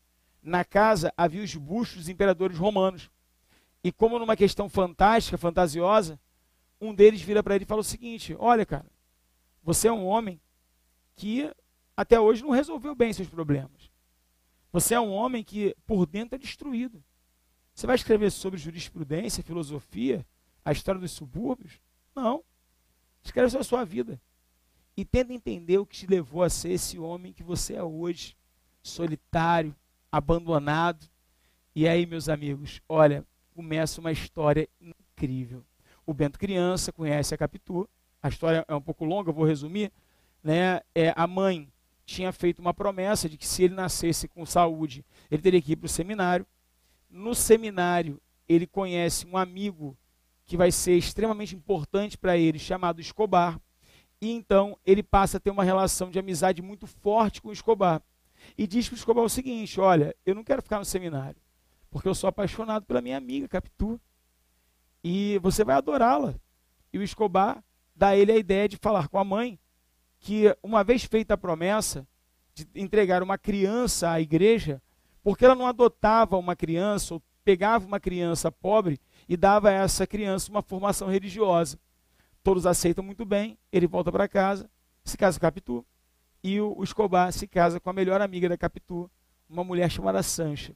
na casa havia os bustos dos imperadores romanos. E como numa questão fantástica, fantasiosa, um deles vira para ele e fala o seguinte: olha, cara, você é um homem que até hoje não resolveu bem seus problemas. Você é um homem que por dentro é destruído. Você vai escrever sobre jurisprudência, filosofia, a história dos subúrbios? Não. Escreve sobre a sua vida. E tenta entender o que te levou a ser esse homem que você é hoje, solitário, abandonado. E aí, meus amigos, olha, começa uma história incrível. O Bento criança conhece a Capitu. A história é um pouco longa, eu vou resumir. Né? A mãe tinha feito uma promessa de que se ele nascesse com saúde, ele teria que ir para o seminário. No seminário, ele conhece um amigo que vai ser extremamente importante para ele, chamado Escobar. E então ele passa a ter uma relação de amizade muito forte com o Escobar. E diz para o Escobar o seguinte: olha, eu não quero ficar no seminário, porque eu sou apaixonado pela minha amiga Capitu. E você vai adorá-la. E o Escobar dá a ele a ideia de falar com a mãe que, uma vez feita a promessa de entregar uma criança à igreja, porque ela não adotava uma criança ou pegava uma criança pobre e dava a essa criança uma formação religiosa. Todos aceitam muito bem, ele volta para casa, se casa com a Capitu, e o Escobar se casa com a melhor amiga da Capitu, uma mulher chamada Sancha.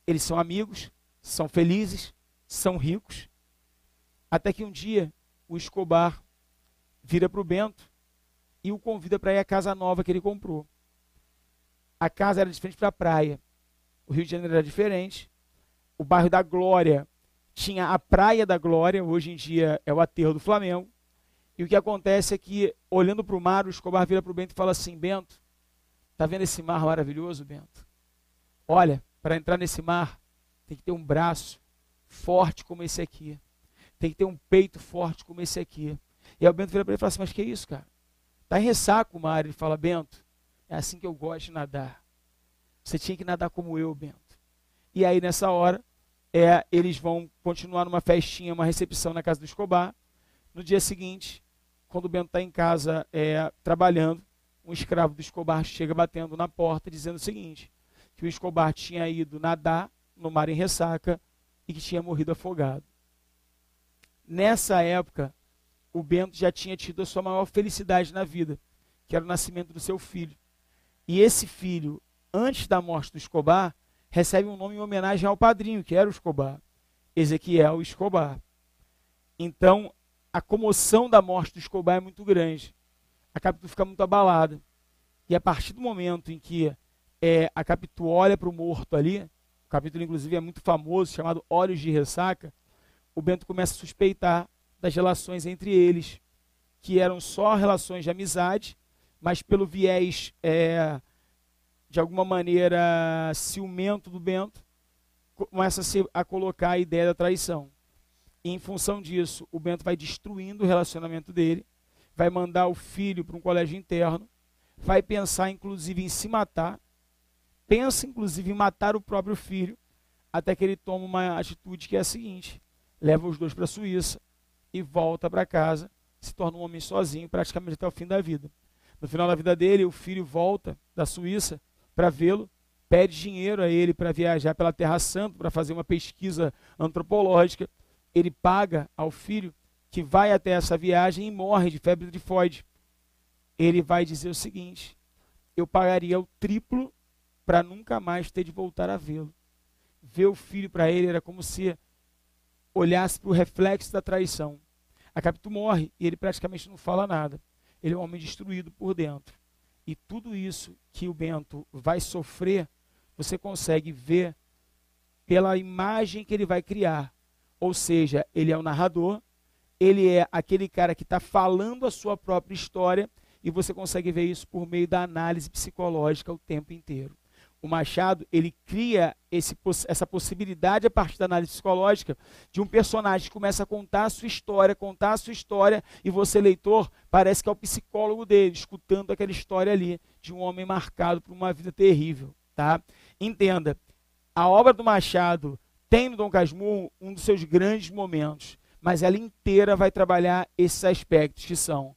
Eles são amigos, são felizes, são ricos, até que um dia o Escobar vira para o Bento e o convida para ir à casa nova que ele comprou. A casa era de frente para a praia, o Rio de Janeiro era diferente, o bairro da Glória tinha a Praia da Glória, hoje em dia é o aterro do Flamengo, e o que acontece é que, olhando para o mar, o Escobar vira para o Bento e fala assim: Bento, tá vendo esse mar maravilhoso, Bento? Olha, para entrar nesse mar, tem que ter um braço forte como esse aqui, tem que ter um peito forte como esse aqui. E aí o Bento vira para ele e fala assim: mas que isso, cara? Tá em ressaca o mar. Ele fala: Bento, é assim que eu gosto de nadar. Você tinha que nadar como eu, Bento. E aí nessa hora, eles vão continuar numa festinha, uma recepção na casa do Escobar. No dia seguinte, quando o Bento está em casa trabalhando, um escravo do Escobar chega batendo na porta dizendo o seguinte: que o Escobar tinha ido nadar no mar em ressaca e que tinha morrido afogado. Nessa época, o Bento já tinha tido a sua maior felicidade na vida, que era o nascimento do seu filho. E esse filho, antes da morte do Escobar, recebe um nome em homenagem ao padrinho, que era o Escobar, Ezequiel Escobar. Então, a comoção da morte do Escobar é muito grande. A Capitu fica muito abalada. E a partir do momento em que a Capitu olha para o morto ali, o capítulo inclusive é muito famoso, chamado Olhos de Ressaca, o Bento começa a suspeitar das relações entre eles, que eram só relações de amizade, mas pelo viés, de alguma maneira, ciumento do Bento, começa a colocar a ideia da traição. E em função disso, o Bento vai destruindo o relacionamento dele, vai mandar o filho para um colégio interno, vai pensar inclusive em se matar, pensa inclusive em matar o próprio filho, até que ele toma uma atitude que é a seguinte: leva os dois para a Suíça e volta para casa, se torna um homem sozinho praticamente até o fim da vida. No final da vida dele, o filho volta da Suíça para vê-lo, pede dinheiro a ele para viajar pela Terra Santa, para fazer uma pesquisa antropológica. Ele paga ao filho, que vai até essa viagem e morre de febre tifoide. Ele vai dizer o seguinte: eu pagaria o triplo para nunca mais ter de voltar a vê-lo. Ver o filho para ele era como se olhasse para o reflexo da traição. A Capitu morre e ele praticamente não fala nada. Ele é um homem destruído por dentro. E tudo isso que o Bento vai sofrer, você consegue ver pela imagem que ele vai criar. Ou seja, ele é o narrador, ele é aquele cara que está falando a sua própria história, e você consegue ver isso por meio da análise psicológica o tempo inteiro. O Machado, ele cria essa possibilidade a partir da análise psicológica de um personagem que começa a contar a sua história, e você, leitor, parece que é o psicólogo dele, escutando aquela história ali, de um homem marcado por uma vida terrível. Tá? Entenda, a obra do Machado tem no Dom Casmurro um dos seus grandes momentos, mas ela inteira vai trabalhar esses aspectos que são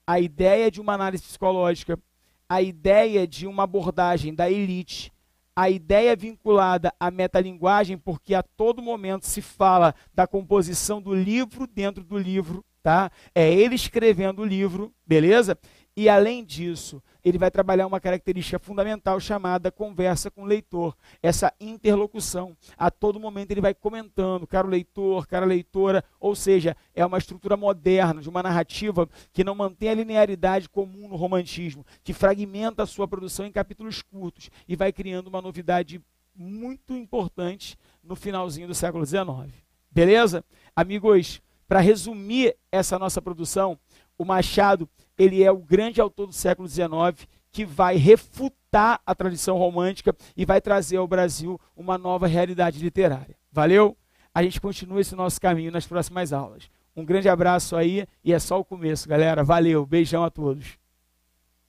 a ideia de uma análise psicológica, a ideia de uma abordagem da elite, a ideia vinculada à metalinguagem, porque a todo momento se fala da composição do livro dentro do livro, tá? É ele escrevendo o livro, beleza? E além disso, ele vai trabalhar uma característica fundamental chamada conversa com o leitor, essa interlocução. A todo momento ele vai comentando, caro leitor, cara leitora, ou seja, é uma estrutura moderna de uma narrativa que não mantém a linearidade comum no romantismo, que fragmenta a sua produção em capítulos curtos e vai criando uma novidade muito importante no finalzinho do século XIX. Beleza? Amigos, para resumir essa nossa produção, o Machado, ele é o grande autor do século XIX que vai refutar a tradição romântica e vai trazer ao Brasil uma nova realidade literária. Valeu? A gente continua esse nosso caminho nas próximas aulas. Um grande abraço aí e é só o começo, galera. Valeu, beijão a todos.